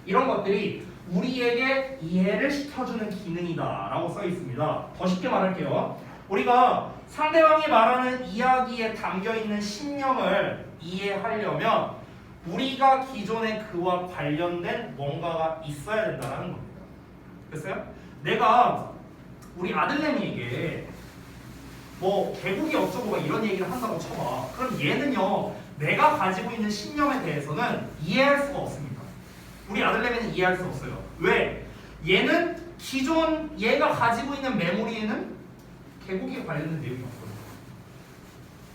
이런 것들이 우리에게 이해를 시켜주는 기능이다 라고 써 있습니다. 더 쉽게 말할게요. 우리가 상대방이 말하는 이야기에 담겨있는 신념을 이해하려면 우리가 기존에 그와 관련된 뭔가가 있어야 된다는 겁니다. 됐어요? 내가 우리 아들내미에게 뭐 개고기 어쩌고 막 이런 얘기를 한다고 쳐봐. 그럼 얘는요 내가 가지고 있는 신념에 대해서는 이해할 수가 없습니다. 우리 아들내미는 이해할 수 없어요. 왜? 얘는 기존 얘가 가지고 있는 메모리에는 개고기에 관련된 내용이 없거든요.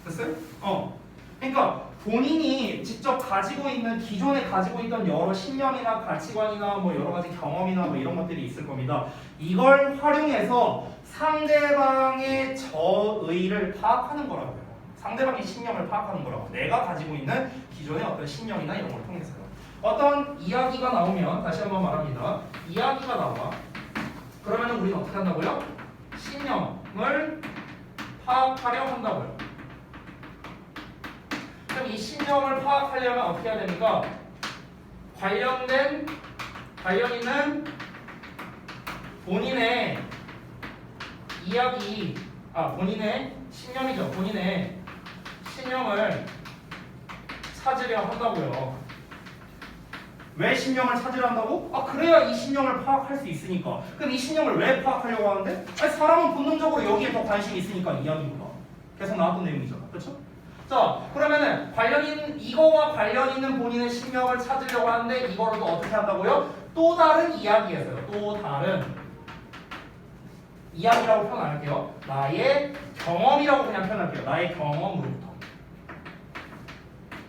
됐어요? 그러니까 본인이 직접 가지고 있는 기존에 가지고 있던 여러 신념이나 가치관이나 뭐 여러 가지 경험이나 뭐 이런 것들이 있을 겁니다. 이걸 활용해서 상대방의 저의를 파악하는 거라고요. 상대방의 신념을 파악하는 거라고. 내가 가지고 있는 기존의 어떤 신념이나 이런 걸 통해서요. 어떤 이야기가 나오면 다시 한번 말합니다. 이야기가 나와. 그러면 우리는 어떻게 한다고요? 신념을 파악하려 한다고요. 그럼 이 신념을 파악하려면 어떻게 해야 됩니까? 관련 있는 본인의 이야기, 본인의 신념이죠. 본인의 신념을 찾으려 한다고요. 왜 신념을 찾으려 한다고? 그래야 이 신념을 파악할 수 있으니까. 그럼 이 신념을 왜 파악하려고 하는데? 사람은 본능적으로 여기에 더 관심이 있으니까 이야기보다. 계속 나왔던 내용이잖아. 그렇죠? 자, 그러면은 이거와 관련 있는 본인의 신념을 찾으려고 하는데 이거를 또 어떻게 한다고요? 또 다른 이야기에서요. 또 다른 이야기라고 표현 안 할게요. 나의 경험이라고 그냥 표현할게요. 나의 경험으로부터.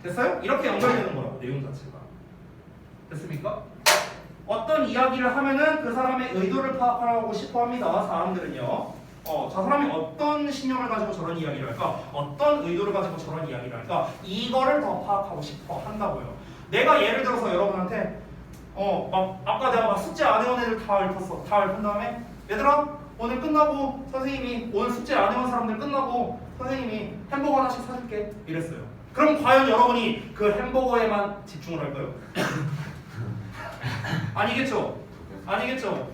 됐어요? 이렇게 연결되는 거라고 내용 자체가. 됐습니까? 어떤 이야기를 하면은 그 사람의 의도를 파악하고 싶어 합니다. 사람들은요. 저 사람이 어떤 신념을 가지고 저런 이야기를 할까? 어떤 의도를 가지고 저런 이야기를 할까? 이거를 더 파악하고 싶어 한다고요. 내가 예를 들어서 여러분한테 아까 내가 막 숙제 안 해온 애들 다 읊었어. 다 읊은 다음에 얘들아 오늘 끝나고 선생님이 오늘 숙제 안 해온 사람들 끝나고 선생님이 햄버거 하나씩 사줄게 이랬어요. 그럼 과연 여러분이 그 햄버거에만 집중을 할까요? 아니겠죠? 아니겠죠?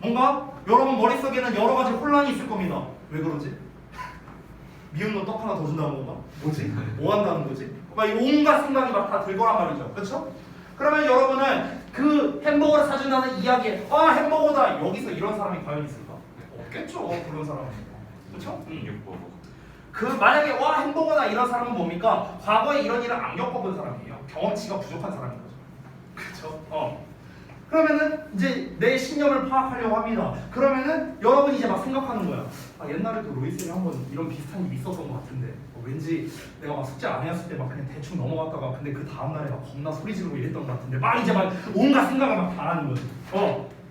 뭔가 여러분 머릿속에는 여러 가지 혼란이 있을 겁니다. 왜 그러지? 미운 놈 떡 하나 더 준다는 건가? 뭐지? 뭐 한다는 거지? 막 온갖 생각이 막 다 들 거란 말이죠. 그렇죠? 그러면 여러분은 그 햄버거를 사준다는 이야기에 햄버거다 여기서 이런 사람이 과연 있을까? 없겠죠. 그런 사람은. 그렇죠? 그 만약에 햄버거다 이런 사람은 뭡니까? 과거에 이런 일을 안 겪어본 사람이에요. 경험치가 부족한 사람인 거죠. 그렇죠? 그러면은 이제 내 신념을 파악하려고 합니다. 그러면은 여러분이 이제 막 생각하는 거야. 옛날에도 로이스가 한번 이런 비슷한 일이 있었던 것 같은데 왠지 내가 막 숙제 안 해왔을 때 막 그냥 대충 넘어갔다가 근데 그 다음날에 막 겁나 소리 지르고 이랬던 것 같은데 막 이제 막 온갖 생각을 막 다 하는 거지.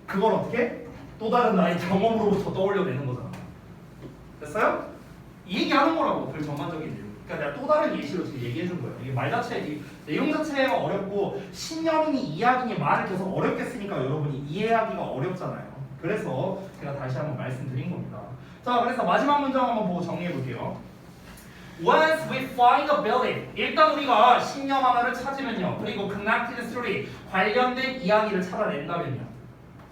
그걸 어떻게? 또 다른 나의 경험으로부터 떠올려내는 거잖아. 됐어요? 이 얘기하는 거라고 그 전반적인 내용. 그러니까 내가 또 다른 예시로 지금 얘기해 준 거예요. 이게 말 자체, 이 내용 자체가 어렵고 신념이니 이야기니 말을 계속 어렵게 쓰니까 여러분이 이해하기가 어렵잖아요. 그래서 제가 다시 한번 말씀드린 겁니다. 자, 그래서 마지막 문장 한번 보고 정리해 볼게요. Once we find a belief, 일단 우리가 신념 하나를 찾으면요. 그리고 connected story, 관련된 이야기를 찾아낸다면요.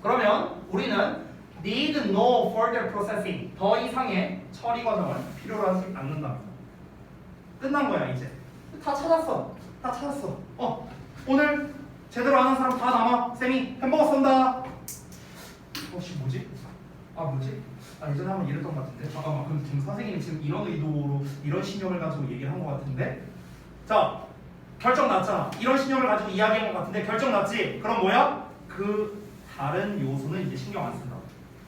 그러면 우리는 need no further processing, 더 이상의 처리 과정을 필요로 하지 않는답니다. 끝난 거야 이제. 다 찾았어. 다 찾았어. 오늘 제대로 아는 사람 다 남아. 쌤이 햄버거 쏜다. 뭐지? 뭐지? 예전에 한번 이랬던 것 같은데. 잠깐만. 그럼 지금 선생님이 지금 이런 의도로 이런 신념을 가지고 얘기를 한 것 같은데. 자, 결정 났잖아. 이런 신념을 가지고 이야기한 것 같은데 결정 났지. 그럼 뭐야? 그 다른 요소는 이제 신경 안 쓴다.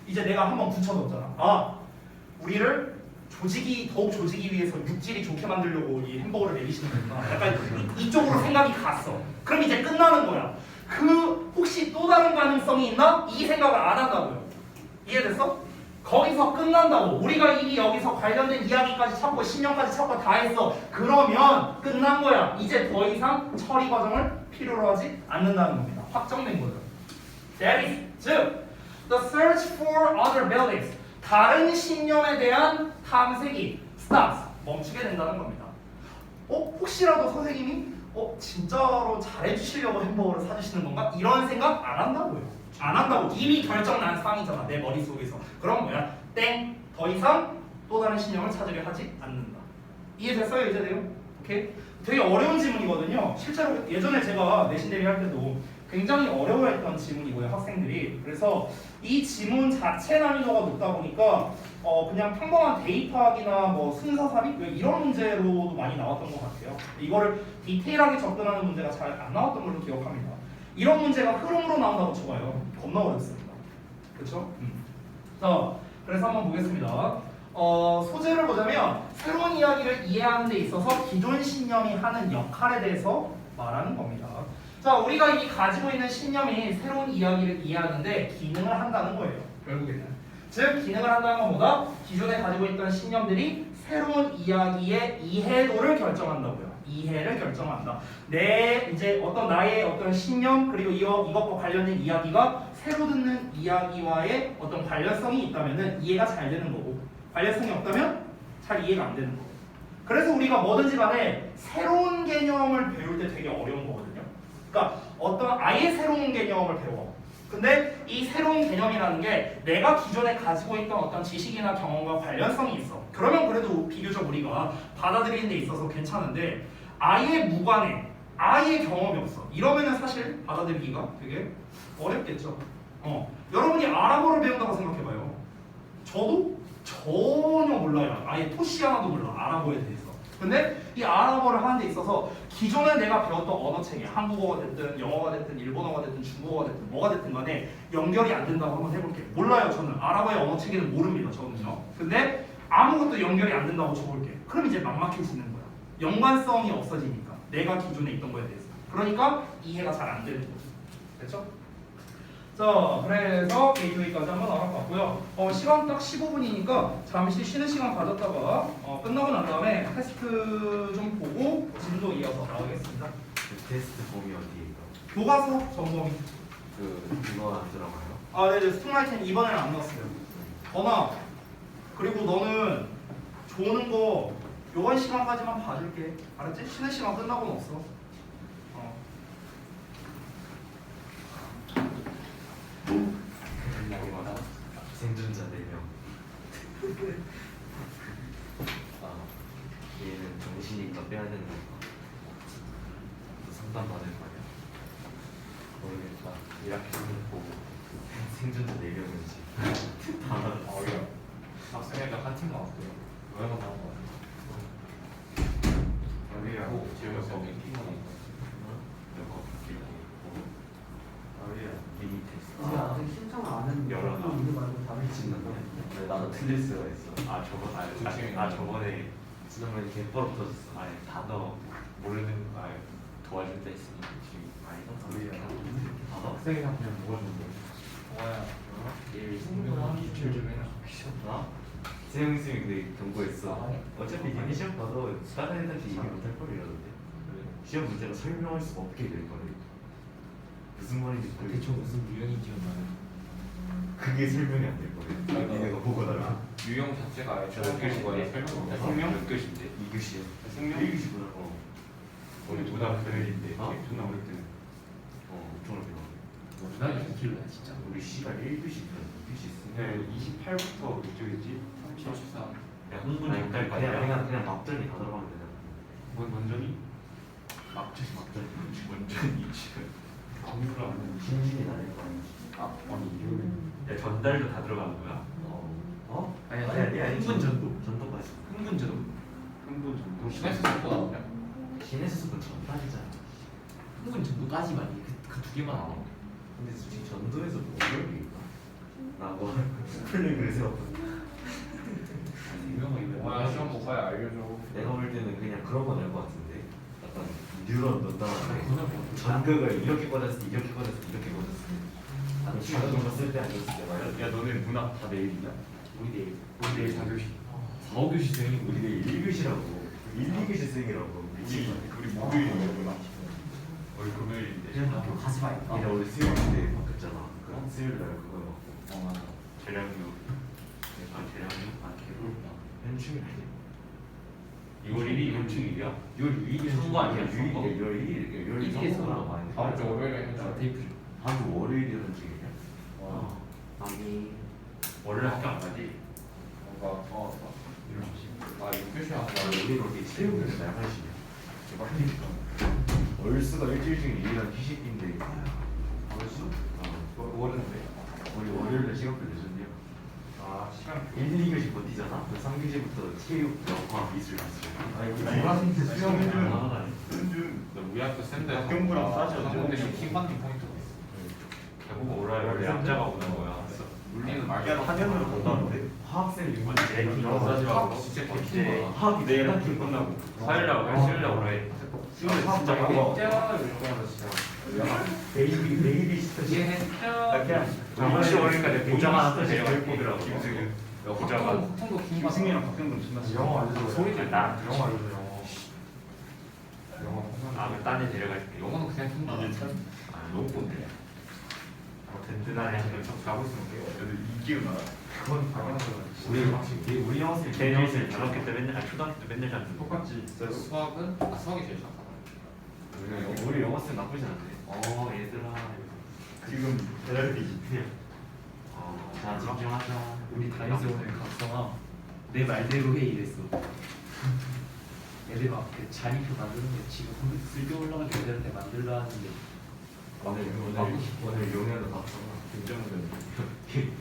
이제 내가 한번 붙여뒀잖아. 우리를 더욱 조지기 위해서 육질이 좋게 만들려고 이 햄버거를 내리시는 거구나. 약간 이쪽으로 생각이 갔어. 그럼 이제 끝나는 거야. 혹시 또 다른 가능성이 있나? 이 생각을 안 한다고요. 이해됐어? 거기서 끝난다고. 우리가 이미 여기서 관련된 이야기까지 찾고 신념까지 찾고 다 했어. 그러면 끝난 거야. 이제 더 이상 처리 과정을 필요로 하지 않는다는 겁니다. 확정된 거죠. That is, 즉, the search for other beliefs, 다른 신념에 대한 탐색이 stops, 멈추게 된다는 겁니다. 혹시라도 선생님이 진짜로 잘해주시려고 햄버거를 사주시는 건가? 이런 생각 안 한다고요. 안 한다고. 이미 결정난 상황이잖아, 내 머릿속에서. 그럼 뭐야? 땡! 더 이상 또 다른 신념을 찾으려 하지 않는다. 이해됐어요, 이제 내용? 오케이? 되게 어려운 지문이거든요. 실제로 예전에 제가 내신 대비 할 때도 굉장히 어려워했던 지문이고요, 학생들이. 그래서 이 지문 자체 난이도가 높다 보니까 그냥 평범한 대입하기나 뭐 순서 삽입 이런 문제로도 많이 나왔던 것 같아요. 이거를 디테일하게 접근하는 문제가 잘 안 나왔던 걸로 기억합니다. 이런 문제가 흐름으로 나온다고 쳐봐요. 겁나 어렵습니다. 그렇죠? 자, 그래서 한번 보겠습니다. 소재를 보자면 새로운 이야기를 이해하는 데 있어서 기존 신념이 하는 역할에 대해서 말하는 겁니다. 자, 우리가 이미 가지고 있는 신념이 새로운 이야기를 이해하는데 기능을 한다는 거예요. 결국에는. 즉, 기능을 한다는 것보다 기존에 가지고 있던 신념들이 새로운 이야기의 이해도를 결정한다고요. 이해를 결정한다. 이제 나의 어떤 신념 그리고 이것과 관련된 이야기가 새로 듣는 이야기와의 어떤 관련성이 있다면은 이해가 잘 되는 거고, 관련성이 없다면 잘 이해가 안 되는 거고. 그래서 우리가 뭐든지 간에 새로운 개념을 배울 때 되게 어려운 거거든요. 그러니까 아예 새로운 개념을 배워. 근데 이 새로운 개념이라는 게 내가 기존에 가지고 있던 어떤 지식이나 경험과 관련성이 있어. 그러면 그래도 비교적 우리가 받아들이는 데 있어서 괜찮은데 아예 무관해. 아예 경험이 없어. 이러면은 사실 받아들이기가 되게 어렵겠죠. 여러분이 아랍어를 배운다고 생각해봐요. 저도 전혀 몰라요. 아예 토시 하나도 몰라. 아랍어에 대해서. 근데 이 아랍어를 하는 데 있어서 기존에 내가 배웠던 언어 체계, 한국어가 됐든 영어가 됐든 일본어가 됐든 중국어가 됐든 뭐가 됐든 간에 연결이 안 된다고 한번 해볼게요. 몰라요. 저는 아랍어의 언어 체계는 모릅니다. 저는요. 근데 아무것도 연결이 안 된다고 쳐볼게요. 그럼 이제 막막해지는 거야. 연관성이 없어지니까 내가 기존에 있던 거에 대해서. 그러니까 이해가 잘 안 되는 거죠. 됐죠? 자, 그래서 게이트웨이까지 한번 알아봤고요. 시간 딱 15분이니까 잠시 쉬는 시간 가졌다가 끝나고 난 다음에 테스트 좀 보고 진도 이어서 나가겠습니다. 그 테스트 폼이 어디에요? 교과서 점검이. 그거 안 들어가요? 아, 네, 스토마이트는 이번에는 안 넣었어요. 건아, 그리고 너는 조는 거 요번 시간까지만 봐줄게. 알았지? 쉬는 시간 끝나고는 없어. 생존자 4명. 아, 얘는 정신이니까 빼야 되는 건가? 또 상담 받을 거 아니야? 모르겠다. 이렇게 보고 생존자 4명인지 다 어려. 학생회가 한 팀 나왔고요. 너희가 나온 거 같아. 여기하고 지역에서 팀원이 이거 미니 테스트. 아, 아직 신청 안 했는데 여러 또 이거 말고 다른 미친놈이야. 근데 나도 틀릴 수가 있어. 저번에 지난번에 개뻘 터졌어. 아니 단어 모르는 도와줄 때 있으니 지금 많이 단어. 학생회가 그냥 모아준 거. 동아야. 내일 성명한 기출 좀 해라. 나? 세영 쌤이 근데 경고했어. 어차피 니네 시험 봐도 다른 애들한테 얘기 못할 거리 이러던데. 시험 문제가 설명할 수가 없게 될 거래. 무슨 말인지 대충 무슨 유형이 기억나요? 그게 설명이 안 될 거래. 니네가 보고 나면 유형 자체가 아예 몇 교시거나 설명 생명? 몇 교시인데? 2교시야. 생명? 1교시구나. 우리 누나 그늘인데 어? 존나 어릴 때는 엄청 어려워. 누나 이길래 진짜. 우리 씨발 1교시부터 2교시 있어. 네 28부터 이쪽이지 34. 야, 홍분 아니, 잘 그냥 막전이 다 들어가면 되잖아. 뭔 먼저니? 막전. 원전이 지금 아무도 안 해. 신진이 나릴 거 아니야. 아 아니 이거는 야, 전달도 다 들어가는 거야? 어? 아니 흥분 전도. 전도까지. 흥분 전도. 흥분 전도. 신에서 듣고 나오냐? 신에서도 전달이잖아. 흥분 전도까지만 그 두 개만 안 해. 근데 솔직히 전도에서 뭐 어려운 게 있나? 라고 플래그를 세웠거든. 유형은 이거 아 시험 못 봐야 알려줘. 내가 볼 때는 그냥 그런 거 낼 것 같은데. 약간 뉴런 넣다가 그거는 뭐 전극을 이렇게 꽂았을 때 이렇게 꽂았을 때 이렇게 꽂았을 때 아니 자동으로 쓸 때 안 썼을 때 말이야. 야 너네 문학 다 내일이냐? 우리 내일 우리 내일 4교시 4교시 생 우리 내일 1교시라고 1, 2교시 생이라고 미친 우리 목요일인데 문학 우리 금요일인데 그냥 학교 가지 말까? 얘네 원래 수요일 때 바뀌었잖아. 그럼 수요일 날 그거 먹고 맞아 재량육 개로 현충일 아니야? 6월 1일이 현충일이야? 6월 6일이 선거 아니야? 6일 6월 1일 일일에 선거가 선거. 많이 다음 주 월요일에 현충일 테이프 한국 월요일이 현충일이야? 와 아니 월요일 학교 안 가지? 뭔가 아 6교시 안 가. 우리는 어디 체육을 날간식이야. 월수가 일주일 중에 1일간 휴식인데 월수? 월요일인데 우리 월요일에 시간표 내준대요. 아 시간 1, 2교시 버티잖아? 그 3교시부터 체육, 영화, 미술, 아니 우리 보라색인데 수영은 아, 너 우리 학교 쌤들 박경부랑 싸죠. 한국대 시팅 받는 포인트가 있어. 결국 오라에 원래 약자가 오는 거야. 물리는 말고 학연으로 본다는데. 화학생이 이번 이번 제 주 영어 싸지 말고 화학 진짜 이제 개인제 화학이 내일 내일 학기 끝나고 화요일날 수요일날 오래. 수요일 진짜 진짜 이거 이거 짜 이거 진짜. 베이비 시스터 이해했죠? 그냥 혹시 오니까 내 보장 하나 또 베이비 내려갈 시스터 거더라고. 김승윤. 보자가 김승이랑 박경근 존나 영어 알려줘. 소리들 나 영어 알려줘. 영어. 다음에 딴에 데려갈게. 영어는 그냥 통과. 너무 꼰대. 든든하네. 자고 있으면 돼요. 애들 이기우나. 그건 우리 영어 쌤 걔네 중학교 때 맨날 초등학교 때 맨날 잡는 거. 똑같지. 수학은 수학이 제일 작아. 우리 영어 쌤 나쁘지 않네. 얘들아. 지금 대달리기. 자 집중하자. 우리 다니스 오늘 각성아 내 말대로 해 이랬어. 애들 막그 자리표 만드는 게 지금 컴퓨터 쓸데 올라가지고 애들한테 만들라 하는데 오늘 용해도 봤잖아.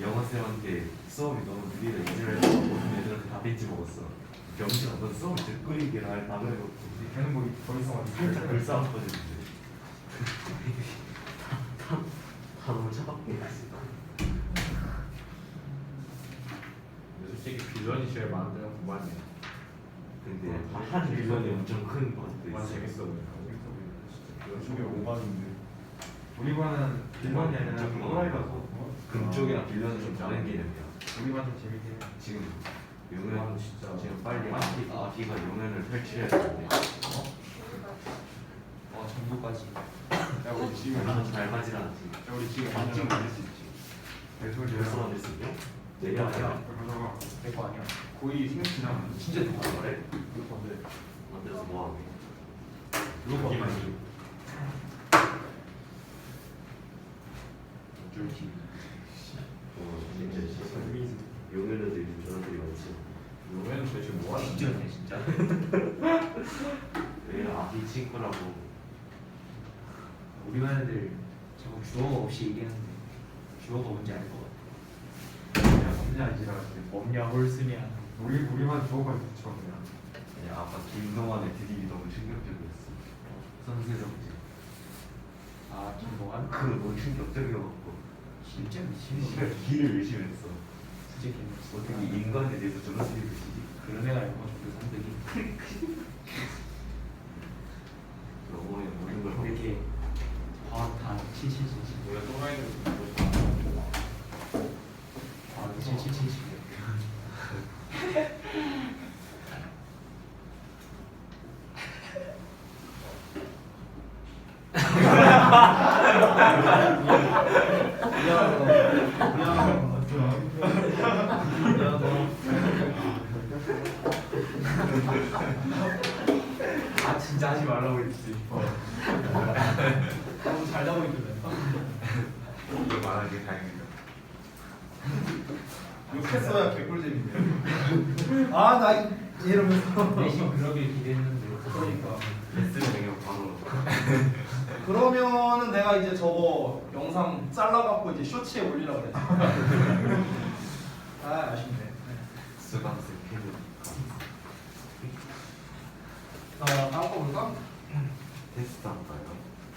영어 쌤한테 수업이 너무 느리다 이지랄 해서 모든 애들한테 다 벤치 먹었어. 병신 어떤 수업을 듣거리기를 할 단어를 걔는 뭐 벌써 살짝 글싸움 터지는데 다 너무 차갑게 했어. 솔직히 빌런이 제일 많은 데가 9반이야. 근데 한 빌런이 엄청 큰 것도 9반 있어. 재밌어 보여. 저게 5반인데 우리 반은 빌런이 아니라 또라이라서 금쪽이랑 빌런은 좀 다른 개념이야. 우리 반좀 재밌게 해. 지금 용현 진짜. 지금 빨리 아기가 용현을 펼쳐야 되는데 정도까지. 야 우리 지금 나는 잘 맞질 않지. 야 우리 지금 맞지 완전 않을 수 있지. 배소리야. 벌써 만졌으면 내가 아니야. 그러다가 내거 아니야. 고이 생각지나 진짜 누가 그래? 그건데 만져서 뭐하고? 누가 여기만 봐도 쫄지. 진짜 용현 애들이 저런들이 많지. 요새는 도대체 뭐 하는 진짜네 진짜. 얘가 아기 친구라고. 우리 반 애들 자꾸 주어가 없이 얘기하는데 주어가 뭔지 알 것 같아. 야 언제 알지라 없냐 홀스냐. 우리 반 주어가 있거든요. 아까 김동완의 드립이 너무 충격적이었어. 선세적지. 아 김동완? 그 너무 충격적이어갖고 진짜 미친놈. 시간 기를 의심했어. 진짜 개미쳤어. 어떻게 인간에 대해서 저런 소리를 치지? 그런 애가 알고 저도 상대기. 너무 모든 걸 근데 이게 과학단 7777. 우리가 또라이들 보고 싶어. 과학 7777. 아 진짜 하지 말라고 했지. 너무 잘 나고 있던데. 이거 말하는 게 다행이다. 욕했어야 개꿀잼이네. 아나 이러면서. 내심 그러길 기대했는데. 그러니까. 레슨을 그냥 바로. 그러면은 내가 이제 저거 영상 잘라갖고 이제 쇼츠에 올리려고 그랬지. 아 아쉽네. 수강생 패는. 다음 거 볼까? 테스트 할까요?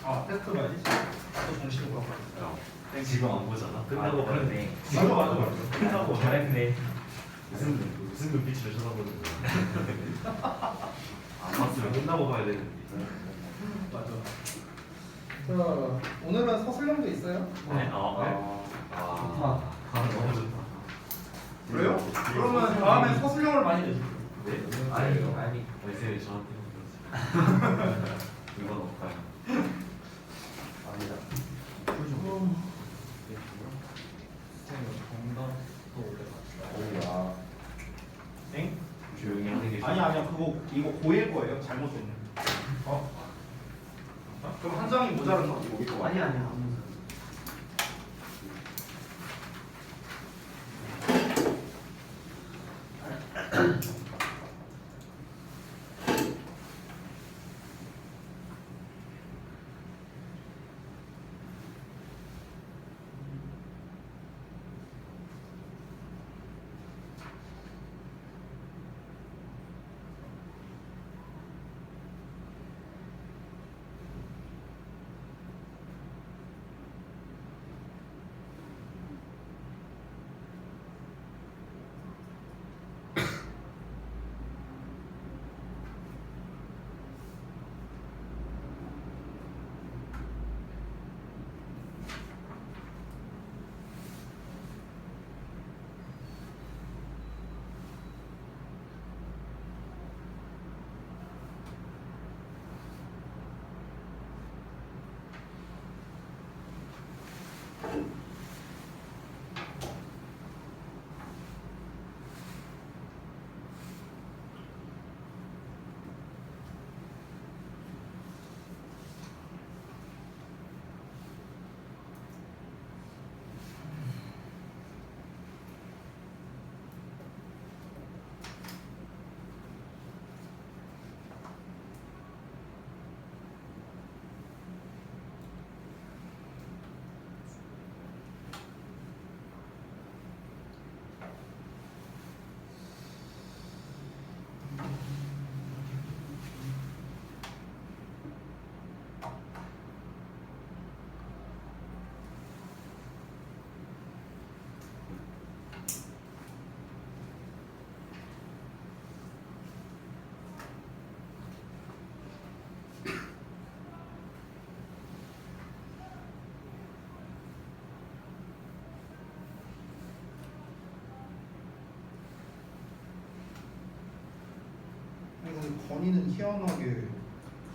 아 테스트 봐야지. 또 정신을 보러 가야 지금 안 보잖아. 끝나고 봐야 돼. 맞아 맞아 맞아. 끝나고 잘했네. 무슨 눈빛으로 쳐다보는 거야? 안 봤으면 끝나고 봐야 되는데. 맞아. 자 오늘은 서술형도 있어요. 네. 좋다. 너무 좋다. 그래요? 그러면 다음에 서술형을 많이 내줄게요. 네? 아니. 쌤이 저한테 그러지. 이건 없까요? 아니다. 오야. 엥? 조용히 하는 게 아니야 그거 이거 고일 거예요. 잘못 줬네. 어? 그럼 한 장이 모자랐나? 아니야. 본인은 희한하게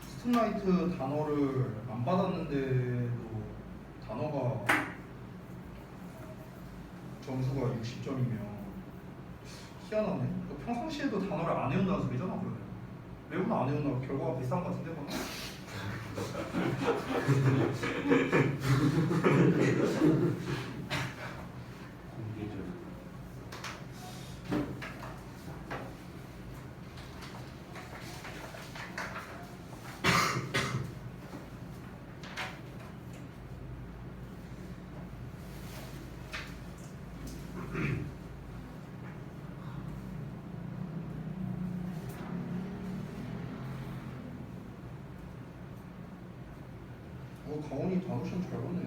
스팀라이트 단어를 안 받았는데도 단어가 점수가 60점이면 희한하네. 평상시에도 단어를 안 외운다는 소리잖아 그러면. 외우나 안 외우나 결과가 비슷한 것 같은데 그럼? 공개적. 강원이 단어 시험 잘 봤네.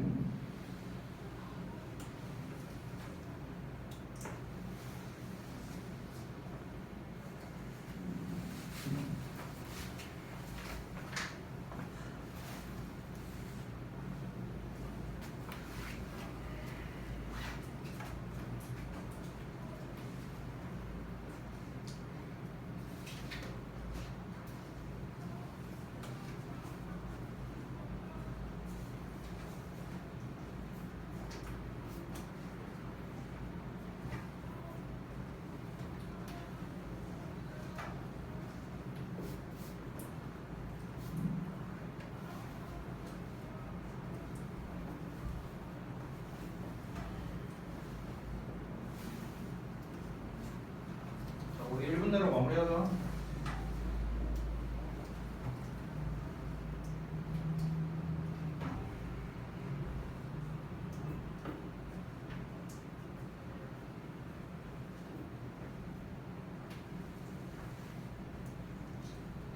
자, 우리 1분 내로 마무리하자.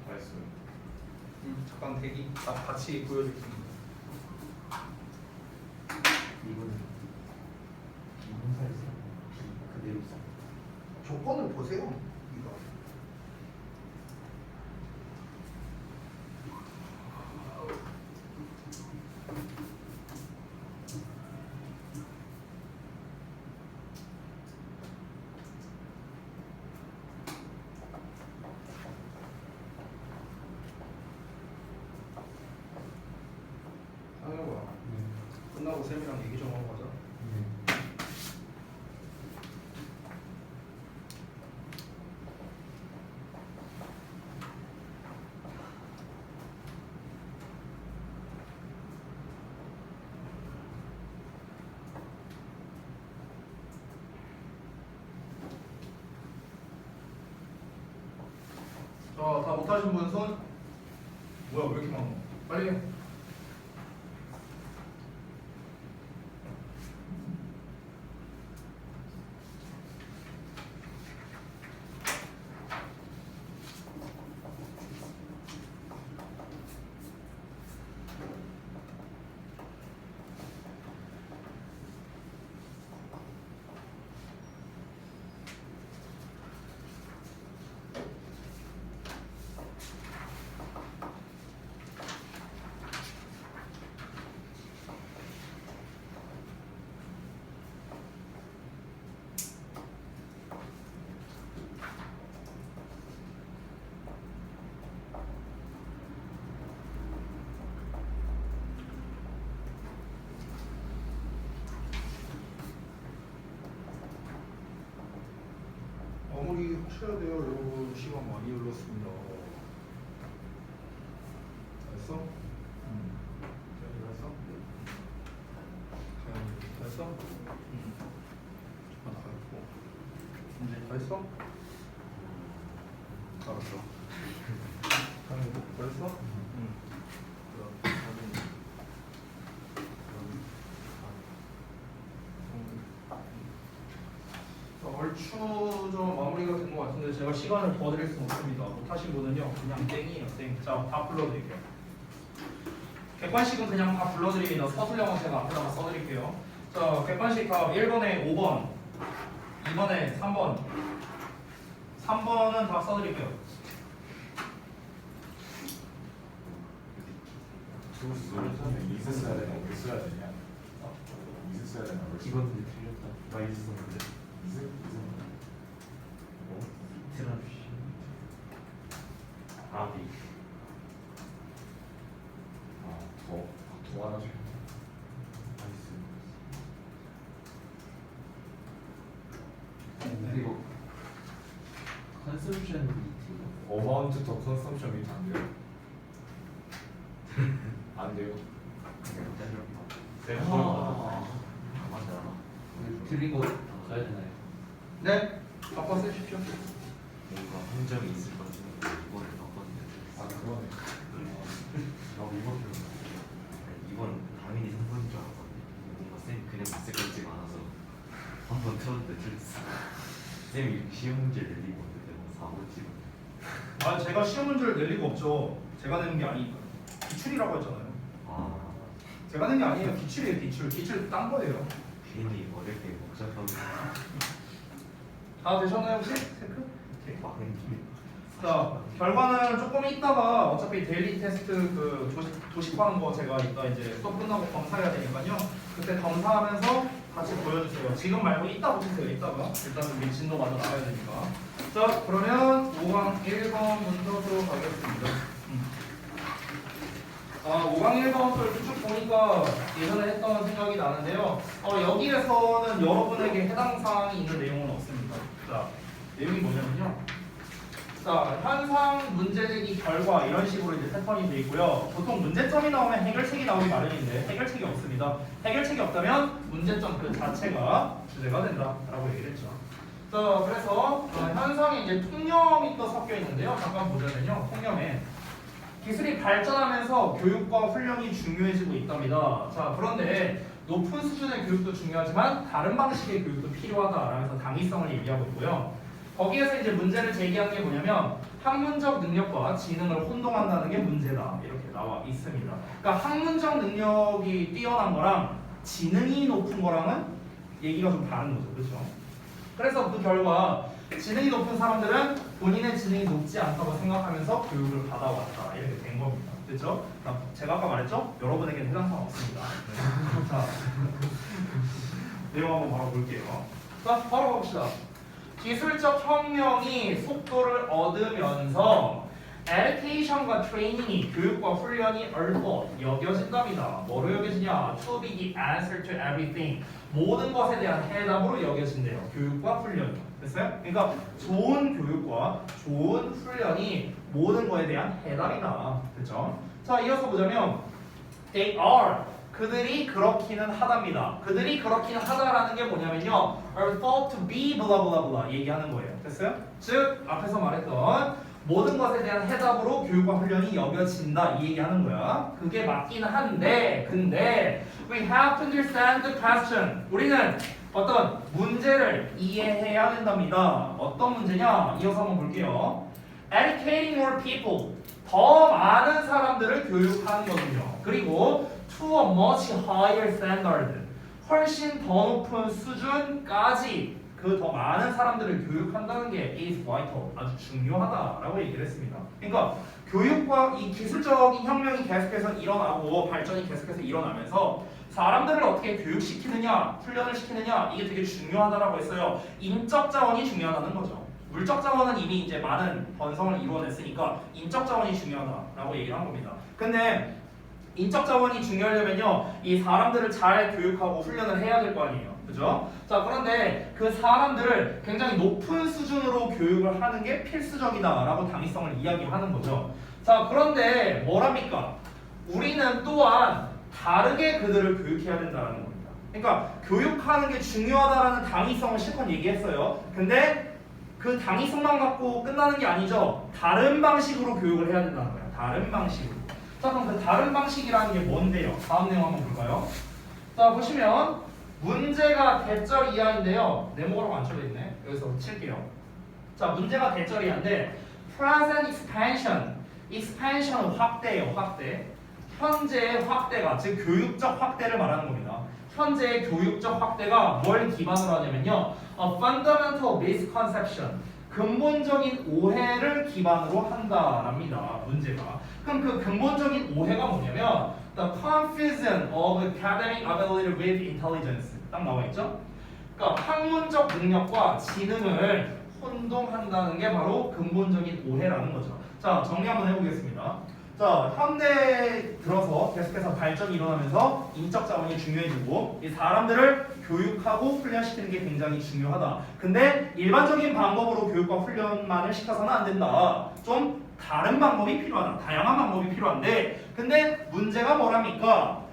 다 했어요. 잠깐 대기. 나 같이 보여줄게. 이거는 이분사에서 그대로 써. 조건을 보세요. 이거. 상혁아, 끝나고 쌤이랑 얘기 좀 하고 가자. 자, 다 못하신 분 손. 뭐야, 왜 이렇게 많아? 빨리 해. 마무리 하셔야 돼요. 여러분 시간 많이 흘렀습니다. 됐어? 됐어? 됐어? 다 했고. 이제 다 했어? 알았어. 다 했어? 얼추 좀 마무리가 된 것 같은데 제가 시간을 더 드릴 수는 없습니다. 못하신 분은요 그냥 땡이에요 땡. 자, 다 불러드릴게요. 객관식은 그냥 다 불러드립니다. 서술형은 제가 앞에다가 써드릴게요. 자, 객관식 답 1번에 5번, 2번에 3번, 3번은 다 써드릴게요. 있었어야 되나? 있어야 되냐? 있었어야 되나? 이건데 틀렸다. 나 있었는데. 있었. 트라피시. 아라비. 더 하나 줘. 그리고 컨섬션 미팅. 어마운트 더 컨섬션 미트 안 돼요? 안 돼요? 맞아. 드리고 가야 되나요? 네, 바꿔 쓰십시오. 뭔가 함정이 있을 것 같은데 이번을 바꿨는데. 아 그러네. 이번 당연히 3번인 줄 알았거든요. 뭔가 쌤 그냥 있을 것 같지가 않아서 한 번 틀었는데 틀렸어. 쌤이 시험 문제를 내리고 왔는데 뭐 4번 찍어. 아, 제가 시험 문제를 낼 리가 없죠. 제가 내는 게 아니니까. 기출이라고 했잖아요. 아 제가 낸 게 아니에요. 기출이에요, 기출. 기출 딴 거예요. 괜히 어렵게 복잡하고 다 되셨나요, 혹시? 체크? 오케이. 막는 게. 자, 결과는 조금 있다가 어차피 데일리 테스트 그 도식하는 거 제가 이따 이제 수업 끝나고 검사해야 되니까요. 그때 검사하면서 같이 보여주세요. 지금 말고 이따 보세요. 이따가 일단은 우리 진도 마저 나가야 되니까. 자, 그러면 5강 1번 문서로 가겠습니다. 5강 1번 걸 쭉 보니까 예전에 했던 생각이 나는데요. 여기에서는 여러분에게 해당 사항이 있는 내용은 없습니다. 자, 내용이 뭐냐면요. 자, 현상 문제제기 결과 이런 식으로 이제 패턴이 돼 있고요. 보통 문제점이 나오면 해결책이 나오기 마련인데 해결책이 없습니다. 해결책이 없다면 문제점 그 자체가 주제가 된다라고 얘기를 했죠. 자, 그래서 현상에 이제 통념이 또 섞여 있는데요. 잠깐 보자면요. 통념에 기술이 발전하면서 교육과 훈련이 중요해지고 있답니다. 자, 그런데 높은 수준의 교육도 중요하지만 다른 방식의 교육도 필요하다라면서 당위성을 얘기하고 있고요. 거기에서 이제 문제를 제기하는 게 뭐냐면 학문적 능력과 지능을 혼동한다는 게 문제다 이렇게 나와 있습니다. 그러니까 학문적 능력이 뛰어난 거랑 지능이 높은 거랑은 얘기가 좀 다른 거죠, 그렇죠? 그래서 그 결과 지능이 높은 사람들은 본인의 지능이 높지 않다고 생각하면서 교육을 받아왔다 이렇게 된 겁니다. 됐죠? 제가 아까 말했죠? 여러분에게는 해당 사항 없습니다. 자, 내용 한번 바로 볼게요. 자, 바로 봅시다. 기술적 혁명이 속도를 얻으면서 education과 트레이닝이 교육과 훈련이 얼핏 여겨진답니다. 뭐로 여겨지냐? To be the answer to everything. 모든 것에 대한 해답으로 여겨진대요. 교육과 훈련이. 됐어요? 그러니까 좋은 교육과 좋은 훈련이 모든 것에 대한 해답이다. 됐죠? 자, 이어서 보자면 they are 그들이 그렇기는 하답니다. 그들이 그렇기는 하다라는 게 뭐냐면요. are thought to be blah blah blah 얘기하는 거예요. 됐어요? 즉 앞에서 말했던 모든 것에 대한 해답으로 교육과 훈련이 여겨진다 이 얘기하는 거야. 그게 맞긴 한데 근데 we have to understand the question. 우리는 어떤 문제를 이해해야 된답니다. 어떤 문제냐? 이어서 한번 볼게요. educating more people. 더 많은 사람들을 교육하는 거군요. 그리고 to a much higher standard. 훨씬 더 높은 수준까지 그 더 많은 사람들을 교육한다는 게 is vital. 아주 중요하다라고 얘기를 했습니다. 그러니까 교육과 이 기술적인 혁명이 계속해서 일어나고 발전이 계속해서 일어나면서 사람들을 어떻게 교육시키느냐, 훈련을 시키느냐 이게 되게 중요하다라고 했어요. 인적 자원이 중요하다는 거죠. 물적 자원은 이미 이제 많은 번성을 이루어냈으니까 인적 자원이 중요하다라고 얘기를 한 겁니다. 근데 인적 자원이 중요하려면요, 이 사람들을 잘 교육하고 훈련을 해야 될 거 아니에요, 그죠? 자, 그런데 그 사람들을 굉장히 높은 수준으로 교육을 하는 게 필수적이다라고 당위성을 이야기하는 거죠. 자, 그런데 뭐랍니까? 우리는 또한 다르게 그들을 교육해야 된다는 겁니다. 그러니까 교육하는 게 중요하다라는 당위성을 실컷 얘기했어요. 근데 그 당위성만 갖고 끝나는 게 아니죠. 다른 방식으로 교육을 해야 된다는 거예요. 다른 방식으로. 자, 그럼 그 다른 방식이라는 게 뭔데요? 다음 내용 한번 볼까요? 자, 보시면 문제가 대절 이하인데요. 네모로 안 쳐져있네. 여기서 칠게요. 자, 문제가 대절 이하인데 present expansion. expansion은 확대예요. 확대. 현재의 확대가, 즉 교육적 확대를 말하는 겁니다. 현재의 교육적 확대가 뭘 기반으로 하냐면요. A fundamental misconception. 근본적인 오해를 기반으로 한다랍니다. 문제가. 그럼 그 근본적인 오해가 뭐냐면 the confusion of academic ability with intelligence. 딱 나와 있죠? 그러니까 학문적 능력과 지능을 혼동한다는 게 바로 근본적인 오해라는 거죠. 자, 정리 한번 해보겠습니다. 자, 현대 들어서 계속해서 발전이 일어나면서 인적 자원이 중요해지고 이 사람들을 교육하고 훈련시키는 게 굉장히 중요하다. 근데 일반적인 방법으로 교육과 훈련만을 시켜서는 안 된다. 좀 다른 방법이 필요하다. 다양한 방법이 필요한데 근데 문제가 뭐랍니까?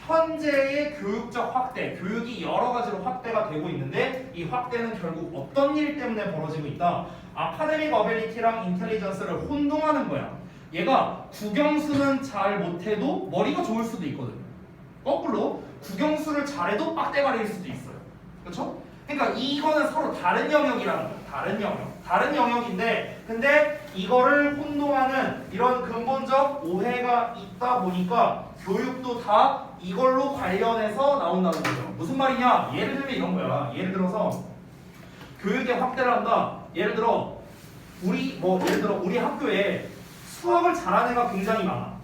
현재의 교육적 확대, 교육이 여러 가지로 확대가 되고 있는데 이 확대는 결국 어떤 일 때문에 벌어지고 있다. 아카데믹 어빌리티랑 인텔리전스를 혼동하는 거야. 얘가 국영수는 잘 못해도 머리가 좋을 수도 있거든요. 거꾸로 국영수를 잘해도 빡대가리일 수도 있어요. 그렇죠? 그러니까 이거는 서로 다른 영역이라는 거예요. 다른 영역. 다른 영역인데 근데 이거를 혼동하는 이런 근본적 오해가 있다 보니까 교육도 다 이걸로 관련해서 나온다는 거죠. 무슨 말이냐? 예를 들면 이런 거야. 예를 들어서 교육의 확대를 한다. 예를 들어 우리 학교에 수학을 잘하는 애가 굉장히 많아.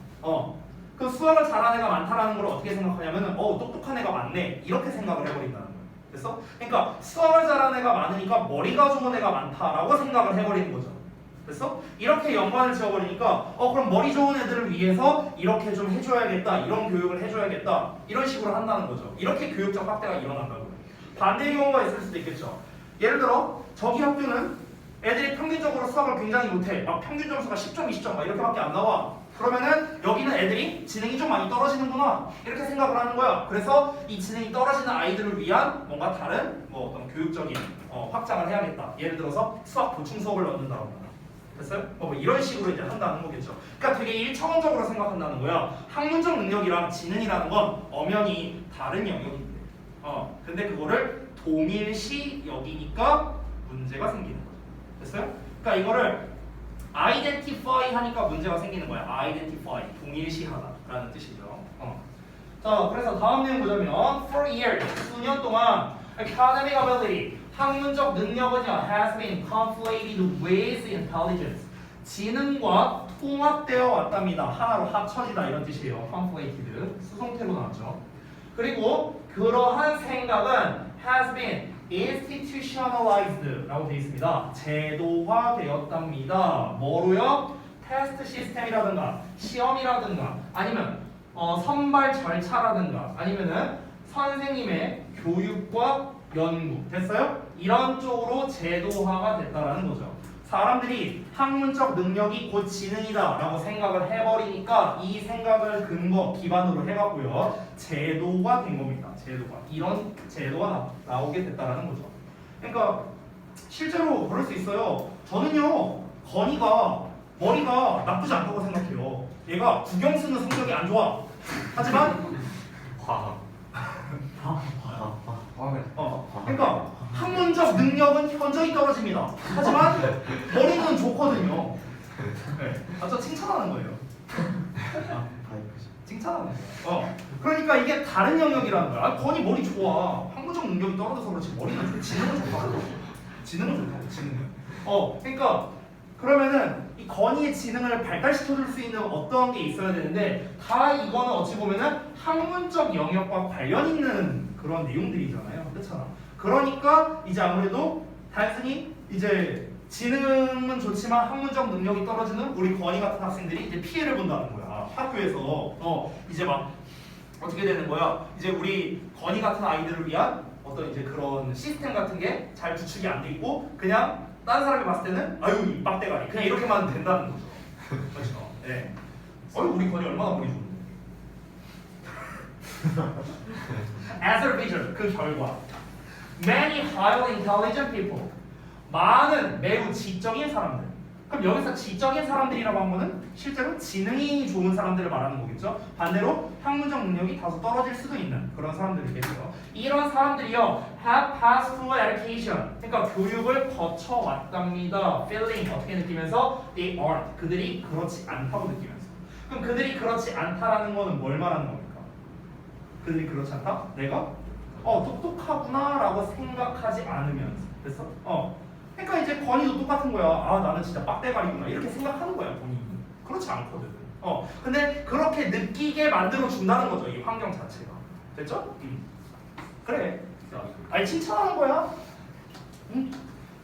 그 수학을 잘하는 애가 많다라는 걸 어떻게 생각하냐면은 똑똑한 애가 많네. 이렇게 생각을 해버린다는 거야. 됐어? 그러니까 수학을 잘하는 애가 많으니까 머리가 좋은 애가 많다라고 생각을 해버리는 거죠. 됐어? 이렇게 연관을 지어버리니까 그럼 머리 좋은 애들을 위해서 이렇게 좀 해줘야겠다. 이런 교육을 해줘야겠다. 이런 식으로 한다는 거죠. 이렇게 교육적 확대가 일어난다고요. 반대의 경우가 있을 수도 있겠죠. 예를 들어 저기 학교는 애들이 평균적으로 수학을 굉장히 못해. 막 평균 점수가 10점, 20점 막 이렇게밖에 안 나와. 그러면은 여기는 애들이 지능이 좀 많이 떨어지는구나 이렇게 생각을 하는 거야. 그래서 이 지능이 떨어지는 아이들을 위한 뭔가 다른 어떤 교육적인 확장을 해야겠다. 예를 들어서 수학 보충 수업을 넣는다거나. 됐어요? 뭐 이런 식으로 이제 한다는 거겠죠. 그러니까 되게 일차원적으로 생각한다는 거야. 학문적 능력이랑 지능이라는 건 엄연히 다른 영역인데. 근데 그거를 동일시 여기니까 문제가 생기는 거죠. 됐어요? 그러니까 이거를 identify 하니까 문제가 생기는 거야. identify, 동일시하다라는 뜻이죠. 자, 그래서 다음 내용 보자면 for years, 수년 동안 academic ability, 학문적 능력은요 has been conflated with intelligence, 지능과 통합되어 왔답니다. 하나로 합쳐지다 이런 뜻이에요. conflated, 수동태로 나왔죠. 그리고 그러한 생각은 has been institutionalized 라고 되어 있습니다. 제도화되었답니다. 뭐로요? 테스트 시스템이라든가 시험이라든가 아니면 선발 절차라든가 아니면은 선생님의 교육과 연구 됐어요? 이런 쪽으로 제도화가 됐다라는 거죠. 사람들이 학문적 능력이 곧 지능이다 라고 생각을 해버리니까 이 생각을 근거 기반으로 해갖고요 제도가 된 겁니다. 제도가 이런 제도가 나오게 됐다라는 거죠. 그러니까 실제로 그럴 수 있어요. 저는요 건이가 머리가 나쁘지 않다고 생각해요. 얘가 국영수는 성적이 안 좋아. 하지만 과학. 그러니까 학문적 능력은 현저히 떨어집니다. 하지만 머리는 좋거든요. 네. 저 칭찬하는 거예요. 칭찬하는 거예요. 그러니까 이게 다른 영역이라는 거야. 건이 머리 좋아. 학문적 능력이 떨어져서 그렇지 머리는 좋아. 지능은 좋다고. 지능은 좋다고. 지능은. 그러니까 그러면은 이 건이의 지능을 발달시켜줄 수 있는 어떤 게 있어야 되는데 다 이거는 어찌 보면은 학문적 영역과 관련 있는 그런 내용들이잖아요. 그렇잖아. 그러니까 이제 아무래도 단순히 이제 지능은 좋지만 학문적 능력이 떨어지는 우리 건이 같은 학생들이 이제 피해를 본다는 거야. 학교에서 이제 막 어떻게 되는 거야? 이제 우리 건이 같은 아이들을 위한 어떤 이제 그런 시스템 같은 게 잘 구축이 안 돼 있고 그냥 다른 사람이 봤을 때는 아유 이 빡대가리 그냥 이렇게만 된다는 거죠. 그렇죠. 네. 우리 건이 얼마나 머리 좋은데. As a result, 그 결과 many highly intelligent people, 많은 매우 지적인 사람들. 그럼 여기서 지적인 사람들이라고 한 거는 실제로 지능이 좋은 사람들을 말하는 거겠죠. 반대로 학문적 능력이 다소 떨어질 수도 있는 그런 사람들이겠죠. 이런 사람들이요 have passed through education, 그러니까 교육을 거쳐왔답니다. feeling 어떻게 느끼면서 they aren't, 그들이 그렇지 않다고 느끼면서. 그럼 그들이 그렇지 않다라는 거는 뭘 말하는 겁니까? 그들이 그렇지 않다? 내가 똑똑하구나 라고 생각하지 않으면서. 됐어? 그러니까 이제 건이도 똑같은 거야. 나는 진짜 빡대가리구나 이렇게 생각하는 거야 본인이. 그렇지 않거든. 근데 그렇게 느끼게 만들어 준다는 거죠 이 환경 자체가. 됐죠? 그래. 아니 칭찬하는 거야.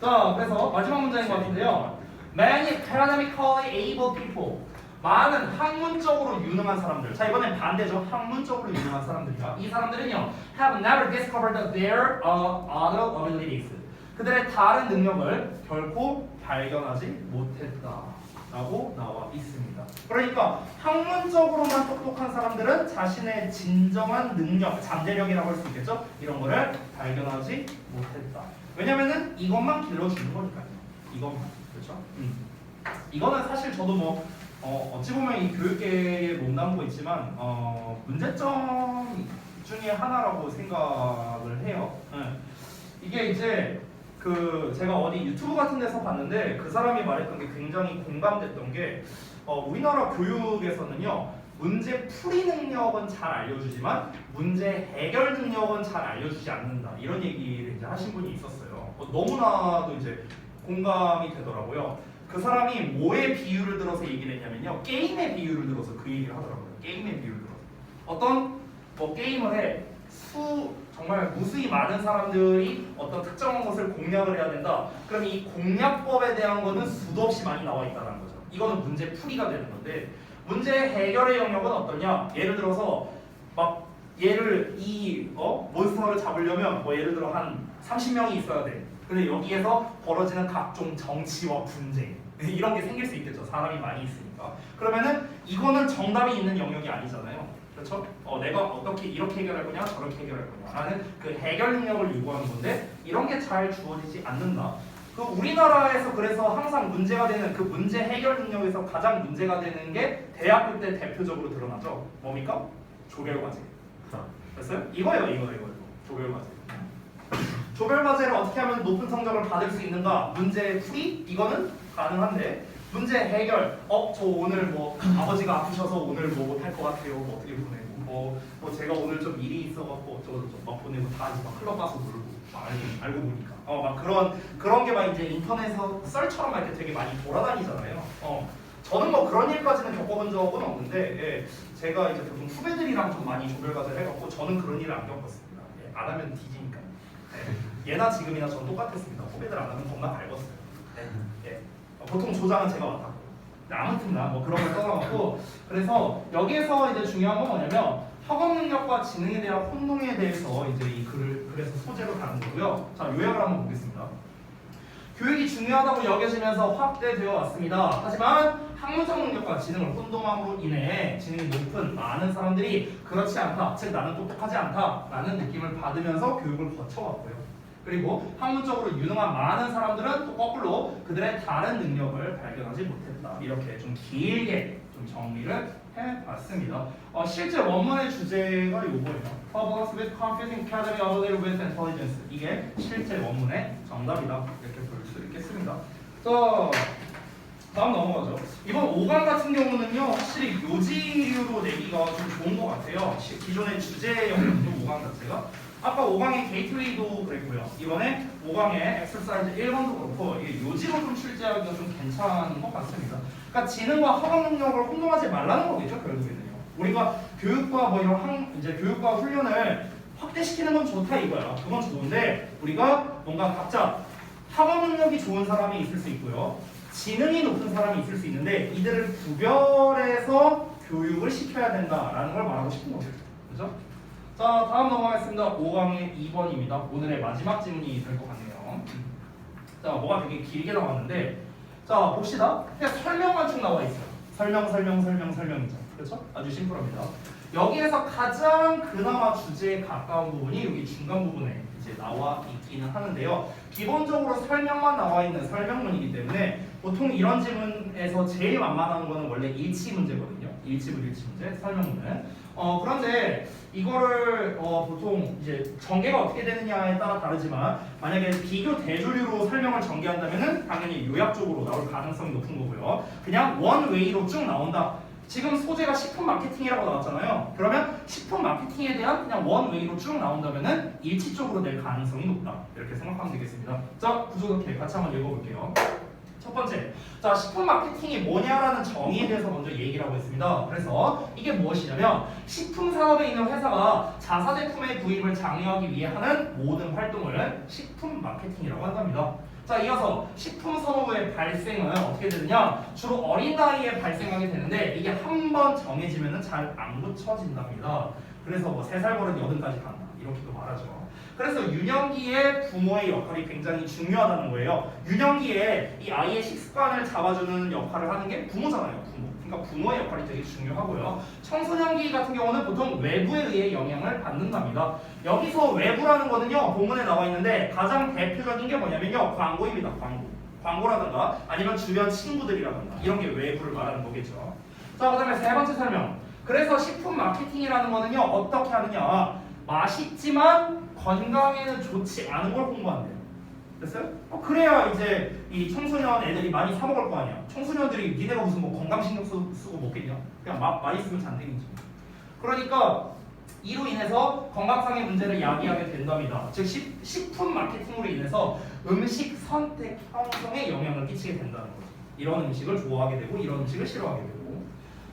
자 그래서 마지막 문장인 것 같은데요. Many academically able people. 많은 학문적으로 유능한 사람들. 자, 이번엔 반대죠. 학문적으로 유능한 사람들이야. 이 사람들은요, have never discovered their other abilities. 그들의 다른 능력을 결코 발견하지 못했다. 라고 나와 있습니다. 그러니까 학문적으로만 똑똑한 사람들은 자신의 진정한 능력, 잠재력이라고 할 수 있겠죠? 이런 거를 발견하지 못했다. 왜냐면은 이것만 길러주는 거니까요. 이것만. 그렇죠? 이거는 사실 저도 뭐 어찌 보면 이 교육계에 몸담고 있지만 문제점 중에 하나라고 생각을 해요. 이게 이제 그 제가 어디 유튜브 같은 데서 봤는데 그 사람이 말했던 게 굉장히 공감됐던 게 우리나라 교육에서는요 문제 풀이 능력은 잘 알려주지만 문제 해결 능력은 잘 알려주지 않는다 이런 얘기를 이제 하신 분이 있었어요. 너무나도 이제 공감이 되더라고요. 그 사람이 뭐의 비유를 들어서 얘기를 했냐면요 게임의 비유를 들어서 그 얘기를 하더라고요. 게임의 비유를 들어서 어떤 뭐 게임을 해 정말 무수히 많은 사람들이 어떤 특정한 것을 공략을 해야 된다. 그럼 이 공략법에 대한 거는 수도 없이 많이 나와 있다는 거죠. 이거는 문제 풀이가 되는 건데 문제 해결의 영역은 어떠냐? 예를 들어서 막 얘를 이 몬스터를 잡으려면 뭐 예를 들어 한 30명이 있어야 돼. 근데 여기에서 벌어지는 각종 정치와 분쟁 이런 게 생길 수 있겠죠. 사람이 많이 있으니까. 그러면은 이거는 정답이 있는 영역이 아니잖아요. 그렇죠? 내가 어떻게 이렇게 해결할 거냐 저렇게 해결할 거냐라는 그 해결 능력을 요구하는 건데 이런 게 잘 주어지지 않는다. 그 우리나라에서 그래서 항상 문제가 되는 그 문제 해결 능력에서 가장 문제가 되는 게 대학교 때 대표적으로 드러나죠. 뭡니까? 조별과제. 됐어요? 이거예요. 조별과제. 조별과제를 어떻게 하면 높은 성적을 받을 수 있는가? 문제 풀이? 이거는 가능한데 문제 해결. 저 오늘 뭐 아버지가 아프셔서 오늘 뭐 못할 것 같아요. 뭐 어떻게 보내고 뭐 제가 오늘 좀 일이 있어갖고 막 보내고 다 막 클럽 가서 놀고 막 알고 보니까 막 그런 게 막 이제 인터넷에서 썰처럼 이렇게 되게 많이 돌아다니잖아요. 저는 뭐 그런 일까지는 겪어본 적은 없는데 제가 이제 보통 후배들이랑 좀 많이 조별과제를 해갖고 저는 그런 일을 안 겪었습니다. 안 하면 뒤지니까. 예나 지금이나 전 똑같았습니다. 후배들 안 하면 겁나 밟았어요. 보통 조장은 제가 맡았고 아무튼나 뭐 그런 걸 떠나갖고 그래서 여기에서 이제 중요한 건 뭐냐면 학업 능력과 지능에 대한 혼동에 대해서 이제 이 글을 그래서 소재로 다룬 거고요. 자 요약을 한번 보겠습니다. 교육이 중요하다고 여겨지면서 확대되어 왔습니다. 하지만 학문적 능력과 지능을 혼동함으로 인해 지능이 높은 많은 사람들이 그렇지 않다, 즉 나는 똑똑하지 않다라는 느낌을 받으면서 교육을 거쳐왔고요. 그리고 학문적으로 유능한 많은 사람들은 또 거꾸로 그들의 다른 능력을 발견하지 못했다. 이렇게 좀 길게 좀 정리를 해봤습니다. 실제 원문의 주제가 이거예요. Problems with confusing academic ability with intelligence. 이게 실제 원문의 정답이다. 이렇게 볼 수 있겠습니다. 자, 다음 넘어가죠. 이번 5강 같은 경우는요, 확실히 요지류로 내기가 좀 좋은 것 같아요. 기존의 주제 영역도 5강 자체가. 아까 5강의 게이트웨이도 그랬고요. 이번에 5강의 엑서사이즈 1번도 그렇고 이게 요지로 좀 출제하기가 좀 괜찮은 것 같습니다. 그러니까 지능과 학업 능력을 혼동하지 말라는 거겠죠, 결국에는요. 우리가 교육과 뭐 이런 이제 교육과 훈련을 확대시키는 건 좋다 이거야. 그건 좋은데 우리가 뭔가 각자 학업 능력이 좋은 사람이 있을 수 있고요. 지능이 높은 사람이 있을 수 있는데 이들을 구별해서 교육을 시켜야 된다라는 걸 말하고 싶은 거죠. 그죠? 자, 다음 넘어가겠습니다. 5강의 2번입니다. 오늘의 마지막 질문이 될 것 같네요. 자, 뭐가 되게 길게 나왔는데 자, 봅시다. 그냥 설명만 쭉 나와 있어요. 설명이죠. 그렇죠? 아주 심플합니다. 여기에서 가장 그나마 주제에 가까운 부분이 여기 중간 부분에 이제 나와 있기는 하는데요. 기본적으로 설명만 나와 있는 설명문이기 때문에 보통 이런 질문에서 제일 만만한 거는 원래 일치 문제거든요. 일치 문제, 설명문은. 그런데 이거를 보통 이제 전개가 어떻게 되느냐에 따라 다르지만 만약에 비교 대조류로 설명을 전개한다면은 당연히 요약적으로 나올 가능성이 높은 거고요. 그냥 원웨이로 쭉 나온다. 지금 소재가 식품 마케팅이라고 나왔잖아요. 그러면 식품 마케팅에 대한 그냥 원웨이로 쭉 나온다면은 일치적으로 낼 가능성이 높다. 이렇게 생각하면 되겠습니다. 자, 구조 이렇게 같이 한번 읽어볼게요. 첫 첫 번째, 자 식품 마케팅이 뭐냐라는 정의에 대해서 먼저 얘기를 하고 있습니다. 그래서 이게 무엇이냐면 식품 산업에 있는 회사가 자사 제품의 구입을 장려하기 위해 하는 모든 활동을 식품 마케팅이라고 한답니다. 자 이어서 식품 선호도의 발생은 어떻게 되느냐? 주로 어린 나이에 발생하게 되는데 이게 한 번 정해지면은 잘 안 고쳐진답니다. 그래서 뭐 3살 버릇 8까지 간다 이렇게도 말하죠. 그래서 유년기에 부모의 역할이 굉장히 중요하다는 거예요. 유년기에 이 아이의 식습관을 잡아주는 역할을 하는 게 부모잖아요. 부모. 그러니까 부모의 역할이 되게 중요하고요. 청소년기 같은 경우는 보통 외부에 의해 영향을 받는답니다. 여기서 외부라는 거는요. 본문에 나와 있는데 가장 대표적인 게 뭐냐면요. 광고입니다. 광고라든가 아니면 주변 친구들이라든가 이런 게 외부를 말하는 거겠죠. 자, 그 다음에 세 번째 설명. 그래서 식품 마케팅이라는 거는요. 어떻게 하느냐. 맛있지만 건강에는 좋지 않은 걸 홍보한대요. 됐어요? 그래야 이제 이 청소년 애들이 많이 사 먹을 거 아니야. 청소년들이 니네가 무슨 뭐 건강 신경 쓰고 먹겠냐? 그냥 맛있으면 잔뜩이지. 그러니까 이로 인해서 건강상의 문제를 야기하게 된답니다. 즉 식품 마케팅으로 인해서 음식 선택 형성에 영향을 끼치게 된다는 거죠. 이런 음식을 좋아하게 되고 이런 음식을 싫어하게 되고.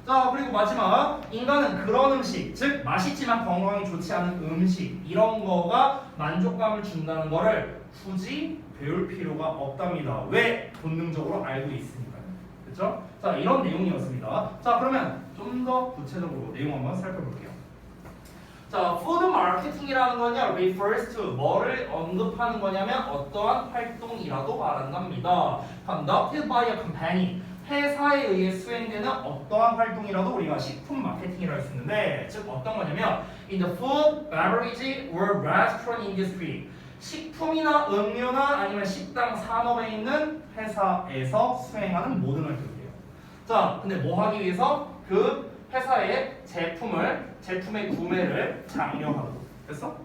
자 그리고 마지막 인간은 그런 음식 즉 맛있지만 건강에 좋지 않은 음식 이런 거가 만족감을 준다는 거를 굳이 배울 필요가 없답니다. 왜? 본능적으로 알고 있으니까요. 그렇죠? 자 이런 내용이었습니다. 자 그러면 좀 더 구체적으로 내용 한번 살펴볼게요. 자 푸드 마케팅이라는 거냐 refers to 뭐를 언급하는 거냐면 어떠한 활동이라도 말한답니다. conducted by a company 회사에 의해 수행되는 어떠한 활동이라도 우리가 식품 마케팅이라고 할 수 있는데 즉 어떤 거냐면 in the food, beverage or restaurant industry 식품이나 음료나 아니면 식당 산업에 있는 회사에서 수행하는 모든 활동이에요. 자 근데 뭐 하기 위해서 그 회사의 제품의 구매를 장려하고 됐어?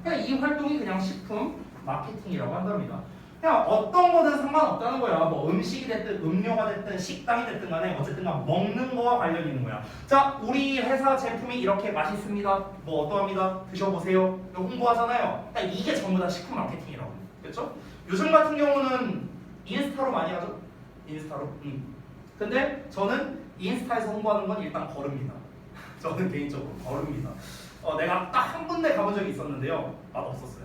그냥 이 활동이 그냥 식품 마케팅이라고 한답니다. 그냥 어떤 거든 상관없다는 거야. 뭐 음식이 됐든 음료가 됐든 식당이 됐든 간에 어쨌든 간 먹는 거와 관련이 있는 거야. 자 우리 회사 제품이 이렇게 맛있습니다. 뭐 어떠합니다. 드셔보세요. 이거 홍보하잖아요. 그러니까 이게 전부 다 식품 마케팅이라고. 그렇죠? 요즘 같은 경우는 인스타로 많이 하죠. 인스타로. 근데 저는 인스타에서 홍보하는 건 일단 거릅니다. 저는 개인적으로 거릅니다. 내가 딱 한 군데 가본 적이 있었는데요. 맛없었어요.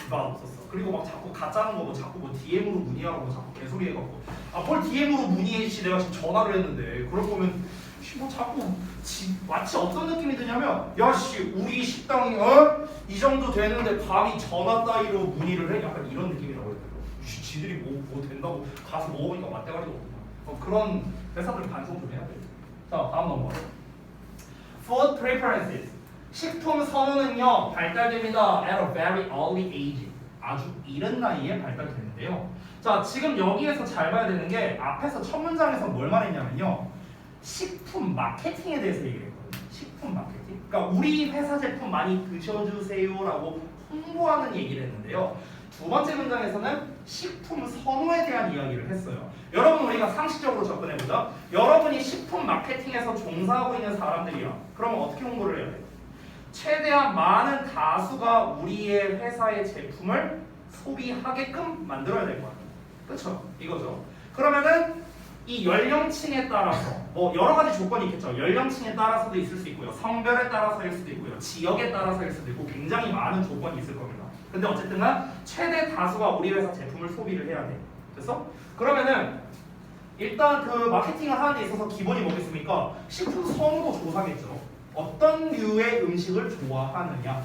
맛없었어. 그리고 막 자꾸 가짜는 거 뭐 자꾸 뭐 DM으로 문의하고 자꾸 개소리 해갖고 뭘 DM으로 문의해 씨 내가 지금 전화를 했는데 그럴 거면 뭐 자꾸 마치 어떤 느낌이 드냐면 야씨 우리 식당이 이 정도 되는데 감히 전화 따위로 문의를 해? 약간 이런 느낌이라고 해야 돼요. 지들이 뭐 된다고 가서 먹어보니까 맛대가리도 없구나. 그런 회사들 반성 좀 해야 돼요. 자 다음 넘어가요. Food preferences 식품 선호는요 발달됩니다. at a very early age 아주 이른 나이에 발달되는데요. 자 지금 여기에서 잘 봐야 되는 게 앞에서 첫 문장에서 뭘 말했냐면요 식품 마케팅에 대해서 얘기했거든요. 식품 마케팅. 그러니까 우리 회사 제품 많이 드셔주세요라고 홍보하는 얘기를 했는데요. 두 번째 문장에서는 식품 선호에 대한 이야기를 했어요. 여러분 우리가 상식적으로 접근해보자. 여러분이 식품 마케팅에서 종사하고 있는 사람들이야. 그러면 어떻게 홍보를 해야 돼요? 최대한 많은 다수가 우리의 회사의 제품을 소비하게끔 만들어야 될 거 아니에요. 그렇죠? 이거죠. 그러면은 이 연령층에 따라서 뭐 여러 가지 조건이 있겠죠. 연령층에 따라서도 있을 수 있고요. 성별에 따라서일 수도 있고요. 지역에 따라서일 수도 있고 굉장히 많은 조건이 있을 겁니다. 근데 어쨌든 최대 다수가 우리 회사 제품을 소비를 해야 돼. 됐어? 그러면은 일단 그 마케팅을 하는 데 있어서 기본이 뭐겠습니까? 식품 선호도 조사겠죠. 어떤 류의 음식을 좋아하느냐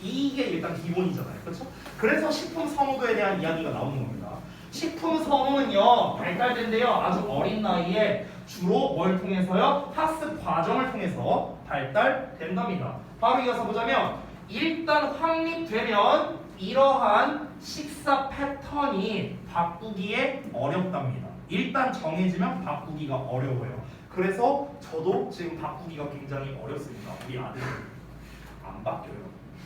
이게 일단 기본이잖아요. 그렇죠? 그래서 식품 선호도에 대한 이야기가 나오는 겁니다. 식품 선호는요 발달된데요 아주 어린 나이에 주로 뭘 통해서요? 학습 과정을 통해서 발달된답니다. 바로 이어서 보자면 일단 확립되면 이러한 식사 패턴이 바꾸기에 어렵답니다. 일단 정해지면 바꾸기가 어려워요. 그래서 저도 지금 바꾸기가 굉장히 어렵습니다. 우리 아들은 안 바뀌어요.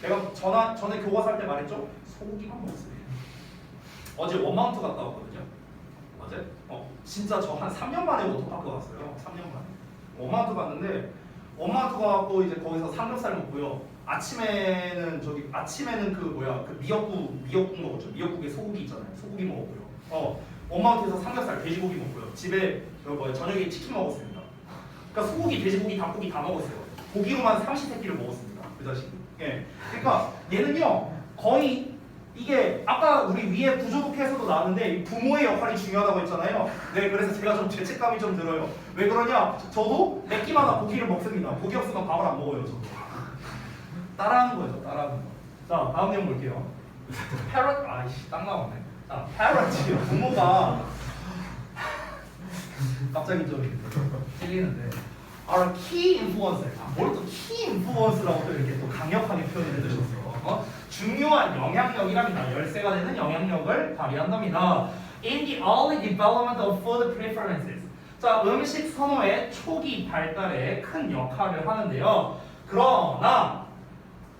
내가 전에 교과서 할 때 말했죠? 소고기만 먹었어요. 어제 원마운트 갔다 왔거든요. 어제? 진짜 저 한 3년 만에 워터파크 갔어요. 3년 만에. 원마운트 갔는데 원마운트 가고 이제 거기서 삼겹살 먹고요. 아침에는 그 미역국 먹었죠. 미역국에 소고기 있잖아요. 소고기 먹었고요. 엄마한테서 삼겹살, 돼지고기 먹고요. 집에 저녁에 치킨 먹었습니다. 그러니까 소고기, 돼지고기, 닭고기 다 먹었어요. 고기로만 삼시세끼를 먹었습니다. 그 자식. 예. 그러니까 얘는요 거의 이게 아까 우리 위에 부조독해서도 나왔는데 부모의 역할이 중요하다고 했잖아요. 네, 그래서 제가 좀 죄책감이 좀 들어요. 왜 그러냐? 저도 몇 끼마다 고기를 먹습니다. 고기 없으면 밥을 안 먹어요. 저도. 따라하는 거죠. 따라하는 거. 자, 다음 내용 볼게요. 패럿, 아이씨, 딱 나왔네. 자, 패럿이 부모가 갑자기 좀 찔리는데 are key influencer. 뭘 또 key influence라고 또 이렇게 또 강력하게 표현해 주셨어요. 중요한 영향력이랍니다. 열쇠가 되는 영향력을 발휘한답니다. In the early development of food preferences. 자, 음식 선호의 초기 발달에 큰 역할을 하는데요. 그러나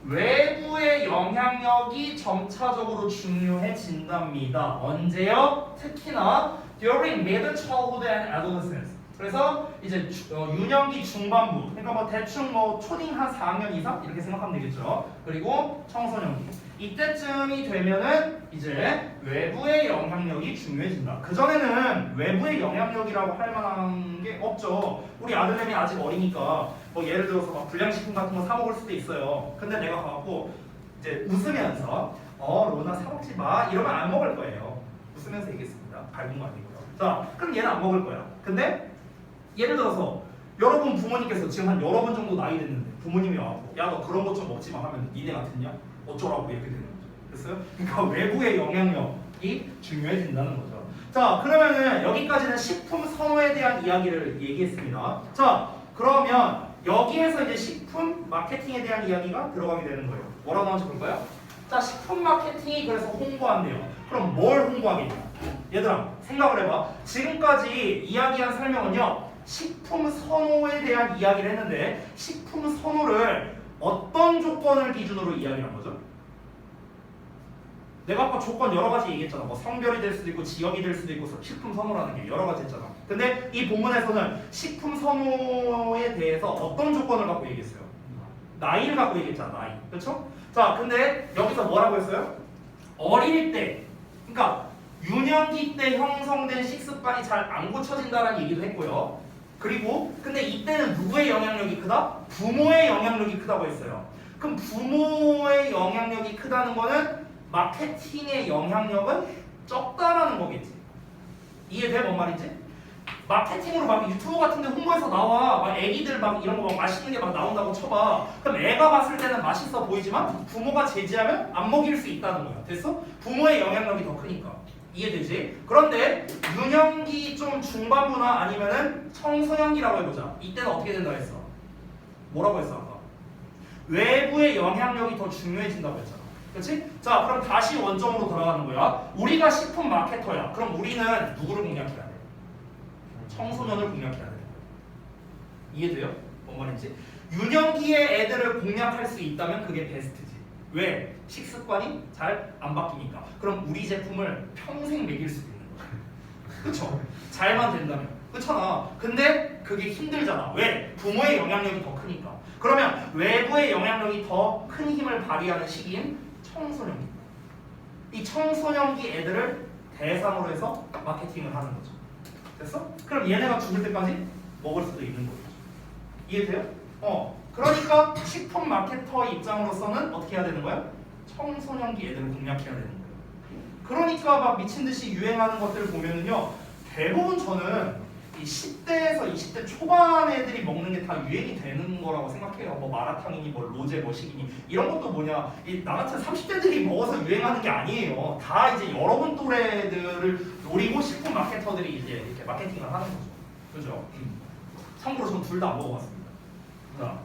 외부의 영향력이 점차적으로 중요해진답니다. 언제요? 특히나 during middle childhood and adolescence. 그래서 이제 유년기 중반부, 그러니까 뭐 대충 뭐 초딩 한 4학년 이상 이렇게 생각하면 되겠죠. 그리고 청소년기 이때쯤이 되면은 이제 외부의 영향력이 중요해진다. 그 전에는 외부의 영향력이라고 할 만한 게 없죠. 우리 아들내미 아직 어리니까 뭐 예를 들어서 막 불량식품 같은 거 사 먹을 수도 있어요. 근데 내가 가갖고 이제 웃으면서 로나 사 먹지 마 이러면 안 먹을 거예요. 웃으면서 얘기했습니다. 밟은 거 아니고요. 자, 그럼 얘는 안 먹을 거야. 근데 예를 들어서 여러분 부모님께서 지금 한 여러 번 정도 나이 됐는데 부모님이 와서 야 너 그런 것 좀 먹지 마 하면 니네 같았냐? 어쩌라고 이렇게 되는 거죠. 됐어요? 그러니까 외부의 영향력이 중요해진다는 거죠. 자, 그러면은 여기까지는 식품 선호에 대한 이야기를 얘기했습니다. 자, 그러면 여기에서 이제 식품 마케팅에 대한 이야기가 들어가게 되는 거예요. 뭐라고 나오는지 볼까요? 자, 식품 마케팅이 그래서 홍보한대요. 그럼 뭘 홍보하겠냐? 얘들아 생각을 해봐. 지금까지 이야기한 설명은요 식품 선호에 대한 이야기를 했는데 식품 선호를 어떤 조건을 기준으로 이야기를 한 거죠? 내가 아까 조건 여러 가지 얘기했잖아. 뭐 성별이 될 수도 있고 지역이 될 수도 있고 식품 선호라는 게 여러 가지 했잖아. 근데 이 본문에서는 식품 선호에 대해서 어떤 조건을 갖고 얘기했어요? 나이를 갖고 얘기했잖아. 나이. 그렇죠? 자, 근데 여기서 뭐라고 했어요? 어릴 때, 그러니까 유년기 때 형성된 식습관이 잘 안 고쳐진다라는 얘기도 했고요. 그리고 근데 이때는 누구의 영향력이 크다? 부모의 영향력이 크다고 했어요. 그럼 부모의 영향력이 크다는 거는 마케팅의 영향력은 적다라는 거겠지. 이해돼? 뭔 말인지? 마케팅으로 막 유튜브 같은 데 홍보해서 나와. 막 애기들 막 이런 거 막 맛있는 게 막 나온다고 쳐봐. 그럼 애가 봤을 때는 맛있어 보이지만 부모가 제지하면 안 먹일 수 있다는 거야. 됐어? 부모의 영향력이 더 크니까. 이해되지? 그런데 유년기 좀 중반부나 아니면은 청소년기라고 해보자. 이때는 어떻게 된다 했어? 뭐라고 했어 아까? 외부의 영향력이 더 중요해진다고 했잖아. 그렇지? 자, 그럼 다시 원점으로 돌아가는 거야. 우리가 식품 마케터야. 그럼 우리는 누구를 공략해야 돼? 청소년을 공략해야 돼. 이해돼요? 뭔 말인지? 유년기의 애들을 공략할 수 있다면 그게 베스트지. 왜? 식습관이 잘 안 바뀌니까. 그럼 우리 제품을 평생 먹일 수도 있는 거야. 그쵸? 잘만 된다면. 그렇잖아. 근데 그게 힘들잖아. 왜? 부모의 영향력이 더 크니까. 그러면 외부의 영향력이 더 큰 힘을 발휘하는 시기인 청소년기. 이 청소년기 애들을 대상으로 해서 마케팅을 하는 거죠. 됐어? 그럼 얘네가 죽을 때까지 먹을 수도 있는 거죠. 이해돼요? 그러니까 식품 마케터 입장으로서는 어떻게 해야 되는 거야? 청소년기 애들을 공략해야 되는 거예요. 그러니까 막 미친 듯이 유행하는 것들을 보면은요, 대부분 저는 이 10대에서 20대 초반 애들이 먹는 게 다 유행이 되는 거라고 생각해요. 뭐 마라탕이니 뭐 로제 머시기니 이런 것도 뭐냐, 나 같은 30대들이 먹어서 유행하는 게 아니에요. 다 이제 여러분 또래들을 노리고 식품 마케터들이 이제 이렇게 마케팅을 하는 거죠. 그죠? 참고로 저는 둘 다 안 먹어봤습니다. 자,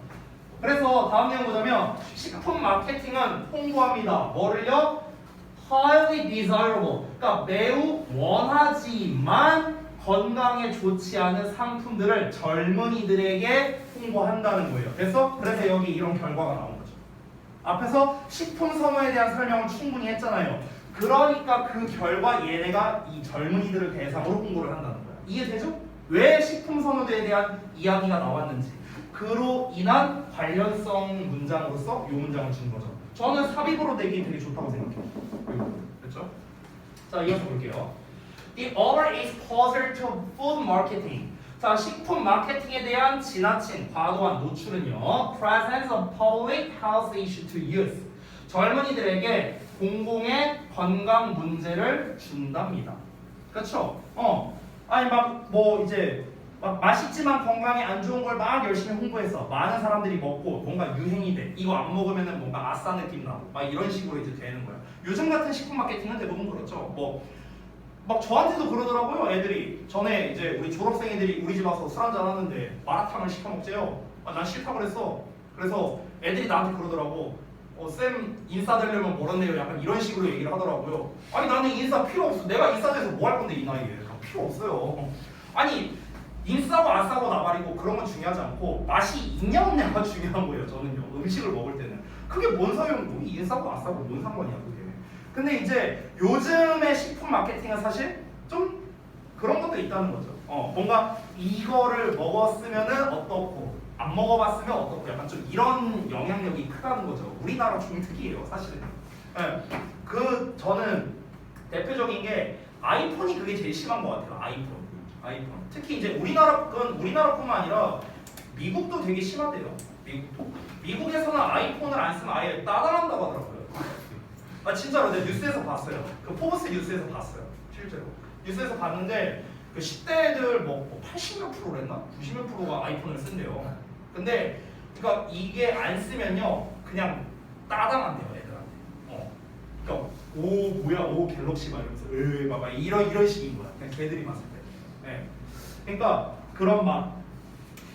그래서 다음 내용 보자면 식품 마케팅은 홍보합니다. 뭐를요? highly desirable, 그러니까 매우 원하지만 건강에 좋지 않은 상품들을 젊은이들에게 홍보한다는 거예요. 됐어? 그래서 여기 이런 결과가 나온 거죠. 앞에서 식품 선호에 대한 설명을 충분히 했잖아요. 그러니까 그 결과 얘네가 이 젊은이들을 대상으로 홍보를 한다는 거야. 이해되죠? 왜 식품 선호에 대한 이야기가 나왔는지. 그로 인한 관련성 문장으로서 이 문장을 준 거죠. 저는 삽입으로 내기 되게 좋다고 생각해요. 그렇죠? 자, 이어서 볼게요. The overexposure to food marketing. 자, 식품 마케팅에 대한 지나친 과도한 노출은요. Presence of public health issue to youth. 젊은이들에게 공공의 건강 문제를 준답니다. 그렇죠? 아니 막 뭐 이제 막 맛있지만 건강에 안 좋은 걸 막 열심히 홍보해서 많은 사람들이 먹고 뭔가 유행이 돼. 이거 안 먹으면은 뭔가 아싸 느낌 나고 막 이런 식으로 이제 되는 거야. 요즘 같은 식품 마케팅은 대부분 그렇죠. 뭐 막 저한테도 그러더라고요. 애들이 전에 이제 우리 졸업생애들이 우리 집 와서 술 한잔 하는데 마라탕을 시켜 먹재요. 난 싫다 그랬어. 그래서 애들이 나한테 그러더라고. 쌤 인싸 되려면 멀었네요. 약간 이런 식으로 얘기를 하더라고요. 아니 나는 인싸 필요 없어. 내가 인싸 돼서 뭐 할 건데 이 나이에. 필요 없어요. 아니 인싸고 안 싸고 나발이고 그런 건 중요하지 않고 맛이 있냐 없냐가 중요한 거예요. 저는요. 음식을 먹을 때는. 그게 뭔 소용? 인싸고 안 싸고 뭔 상관이야 그게. 근데 이제 요즘의 식품 마케팅은 사실 좀 그런 것도 있다는 거죠. 뭔가 이거를 먹었으면은 어떻고 안 먹어봤으면 어떻고 약간 좀 이런 영향력이 크다는 거죠. 우리나라 좀 특이해요, 사실은. 네. 저는 대표적인 게 아이폰이 그게 제일 심한 것 같아요. 아이폰. 특히 이제 우리나라뿐만 아니라 미국도 되게 심하대요. 미국에서는 아이폰을 안 쓰면 아예 따라한다고 하더라고요. 아 진짜로 내가 뉴스에서 봤어요. 그 포브스 뉴스에서 봤어요. 실제로 뉴스에서 봤는데 그 10대들 뭐 80몇 프로랬나? 90몇 프로가 아이폰을 쓴대요. 근데 그러니까 이게 안 쓰면요 그냥 따당한대요 애들한테. 그러니까 오 뭐야 오 갤럭시 막 이러면서 막 이런 식인 거야. 그냥 걔들이 봤을 때. 네. 그러니까 그런 막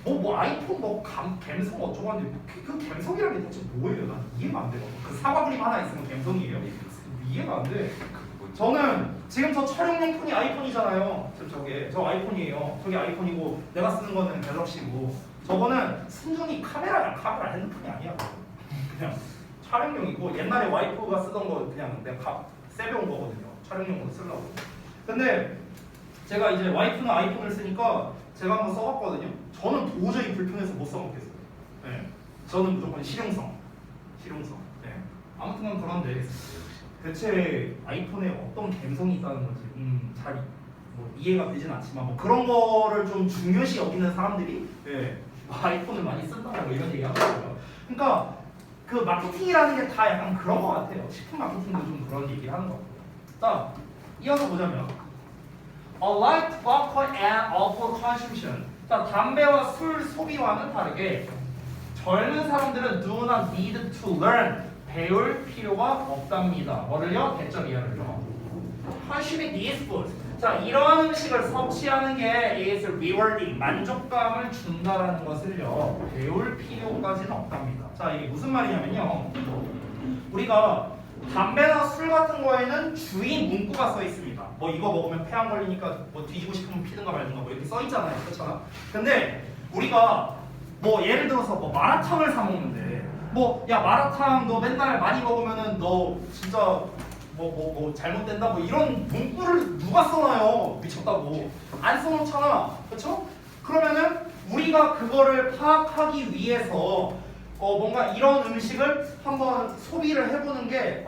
아이폰 감성 어쩌고 하는데 그 감성이라는 게 대체 뭐예요? 난 이해가 안 돼요. 그 사과 그림 하나 있으면 감성이에요? 이해가 안 돼. 저는 지금 저 촬영용품이 아이폰이잖아요. 지금 저 아이폰이에요. 저게 아이폰이고 내가 쓰는 거는 갤럭시고 저거는 순전히 카메라 핸드폰이 아니야. 그냥 촬영용이고 옛날에 와이프가 쓰던 거 그냥 내가 세배온 거거든요. 촬영용으로 쓰려고. 근데 제가 이제 와이프는 아이폰을 쓰니까 제가 한번 써봤거든요. 저는 도저히 불편해서 못 써먹겠어요. 네. 저는 무조건 실용성. 네. 아무튼 그런데 대체 아이폰에 어떤 감성이 있다는 건지 잘 이해가 되진 않지만 뭐 그런 거를 좀 중요시 여기는 사람들이 아이폰을 많이 쓴다고 이런 얘기 하더라고요. 그러니까 그 마케팅이라는 게 다 약간 그런 거 같아요. 식품 마케팅도 좀 그런 얘기를 하는 거 같아요. 자, 이어서 보자면 Unlike tobacco and alcohol consumption. 자, 담배와 술 소비와는 다르게 젊은 사람들은 do not need to learn. 배울 필요가 없답니다. 뭐를요? 대적 이하를요. Consuming these foods. 자, 이러한 음식을 섭취하는 게 is rewarding. 만족감을 준다라는 것을요. 배울 필요까지는 없답니다. 자, 이게 무슨 말이냐면요. 우리가 담배나 술 같은 거에는 주의 문구가 써 있습니다. 뭐 이거 먹으면 폐암 걸리니까 뭐 뒤지고 싶으면 피든가 말든가 뭐 이렇게 써 있잖아요. 그렇잖아. 근데 우리가 뭐 예를 들어서 뭐 마라탕을 사 먹는데 야 마라탕 너 맨날 많이 먹으면은 너 진짜 뭐 잘못된다 뭐 이런 문구를 누가 써놔요. 미쳤다고. 안 써놓잖아. 그렇죠? 그러면은 우리가 그거를 파악하기 위해서 뭔가 이런 음식을 한번 소비를 해보는 게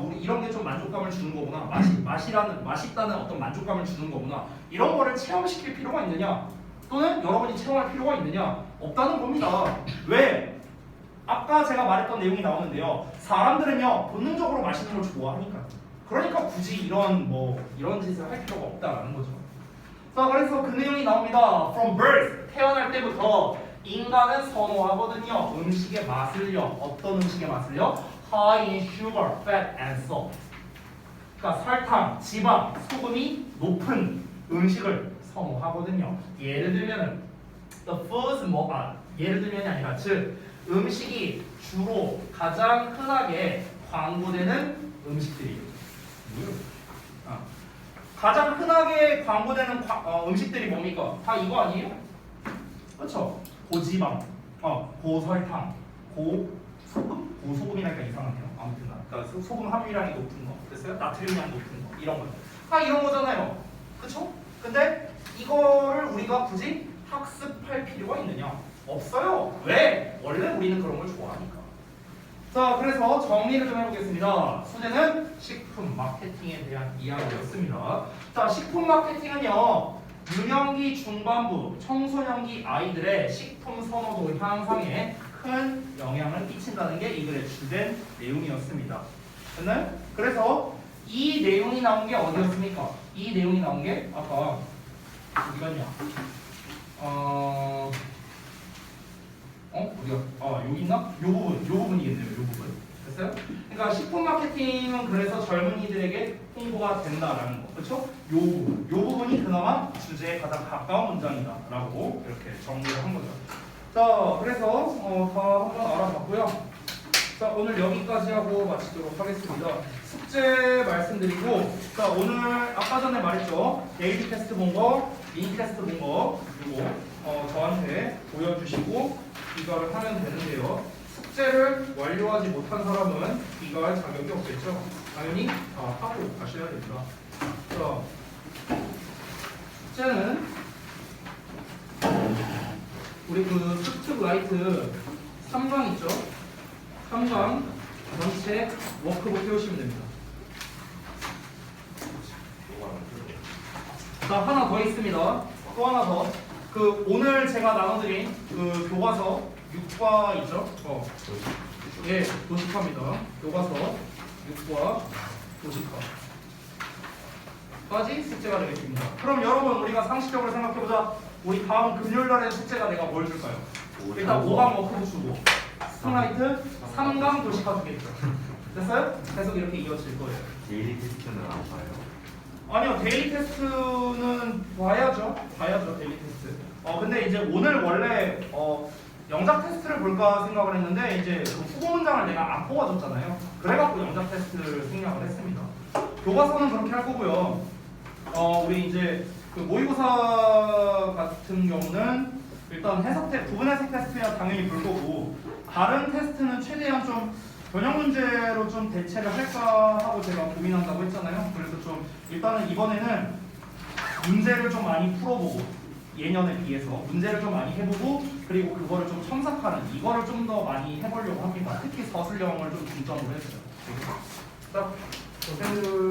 우리 이런 게 좀 만족감을 주는 거구나. 맛있다는 어떤 만족감을 주는 거구나. 이런 거를 체험시킬 필요가 있느냐? 또는 여러분이 체험할 필요가 있느냐? 없다는 겁니다. 왜? 아까 제가 말했던 내용이 나오는데요. 사람들은요 본능적으로 맛있는 걸 좋아하니까. 그러니까 굳이 이런 짓을 할 필요가 없다라는 거죠. 자, 그래서 그 내용이 나옵니다. From birth, 태어날 때부터 인간은 선호하거든요. 음식의 맛을요. 어떤 음식의 맛을요? High in sugar, fat and salt. 그러니까 설탕, 지방, 소금이 높은 음식을 선호하거든요. 예를 들면은 the foods 예를 들면이 아니라 즉 음식이 주로 가장 흔하게 광고되는 음식들이에요. 가장 흔하게 광고되는 음식들이 뭡니까? 다 이거 아니에요? 그렇죠? 고지방, 고설탕, 고소금? 고소금이라니까 이상하네요. 아무튼 그러니까 소금 함유량이 높은 거, 됐어요? 나트륨량 높은 거, 이런 거. 다 이런 거잖아요. 그렇죠? 근데 이거를 우리가 굳이 학습할 필요가 있느냐? 없어요. 왜? 원래 우리는 그런 걸 좋아하니까. 자, 그래서 정리를 좀 해보겠습니다. 소재는 식품 마케팅에 대한 이야기였습니다. 자, 식품 마케팅은요, 유년기 중반부 청소년기 아이들의 식품 선호도 향상에 큰 영향을 끼친다는 게 이 글의 주된 내용이었습니다. 됐나요? 그래서 이 내용이 나온 게 어디였습니까? 이 내용이 나온 게 아까 어디 갔냐? 어디야? 여기 있나? 요 부분이겠네요. 요 부분. 됐어요? 그러니까 식품 마케팅은 그래서 젊은이들에게 홍보가 된다라는 거, 그렇죠? 요 부분이 그나마 주제에 가장 가까운 문장이다라고 이렇게 정리를 한 거죠. 자, 그래서 다 한번 알아봤고요. 자, 오늘 여기까지 하고 마치도록 하겠습니다. 숙제 말씀드리고, 자, 오늘 아까 전에 말했죠. 데일리 테스트 본 거, 미니 테스트 본 거, 그리고 저한테 보여주시고 이거를 하면 되는데요. 숙제를 완료하지 못한 사람은 이거할 자격이 없겠죠. 당연히 다 하고 가셔야 됩니다. 자, 숙제는 우리 그 특특 라이트 3강 있죠? 3강 전체 워크북 해오시면 됩니다. 자, 하나 더 있습니다. 또 하나 더. 그 오늘 제가 나눠드린 그 교과서 6과 있죠? 예, 도시과입니다. 교과서 6과 도시과까지 숙제가 되겠습니다. 그럼 여러분 우리가 상식적으로 생각해보자. 우리 다음 금요일날의 숙제가 내가 뭘 줄까요? 일단 5강 워크북 주고 스타라이트 3강 도시과 주겠죠. 됐어요? 계속 이렇게 이어질 거예요. 데일리 테스트는 안 봐요. 아니요, 데일리 테스트는 봐야죠. 데일리 테스트. 근데 이제 오늘 원래 영작 테스트를 볼까 생각을 했는데 이제 그 후보 문장을 내가 안 뽑아줬잖아요. 그래갖고 영작 테스트를 생략을 했습니다. 교과서는 그렇게 할 거고요. 우리 이제 그 모의고사 같은 경우는 일단 부분 해석 테스트야 당연히 볼 거고, 다른 테스트는 최대한 좀 변형 문제로 좀 대체를 할까 하고 제가 고민한다고 했잖아요. 그래서 좀 일단은 이번에는 문제를 좀 많이 풀어보고, 예년에 비해서 문제를 좀 많이 해보고, 그리고 그거를 좀 첨삭하는 이거를 좀 더 많이 해보려고 합니다. 특히 서술형을 좀 중점으로 했어요. 자, 고생들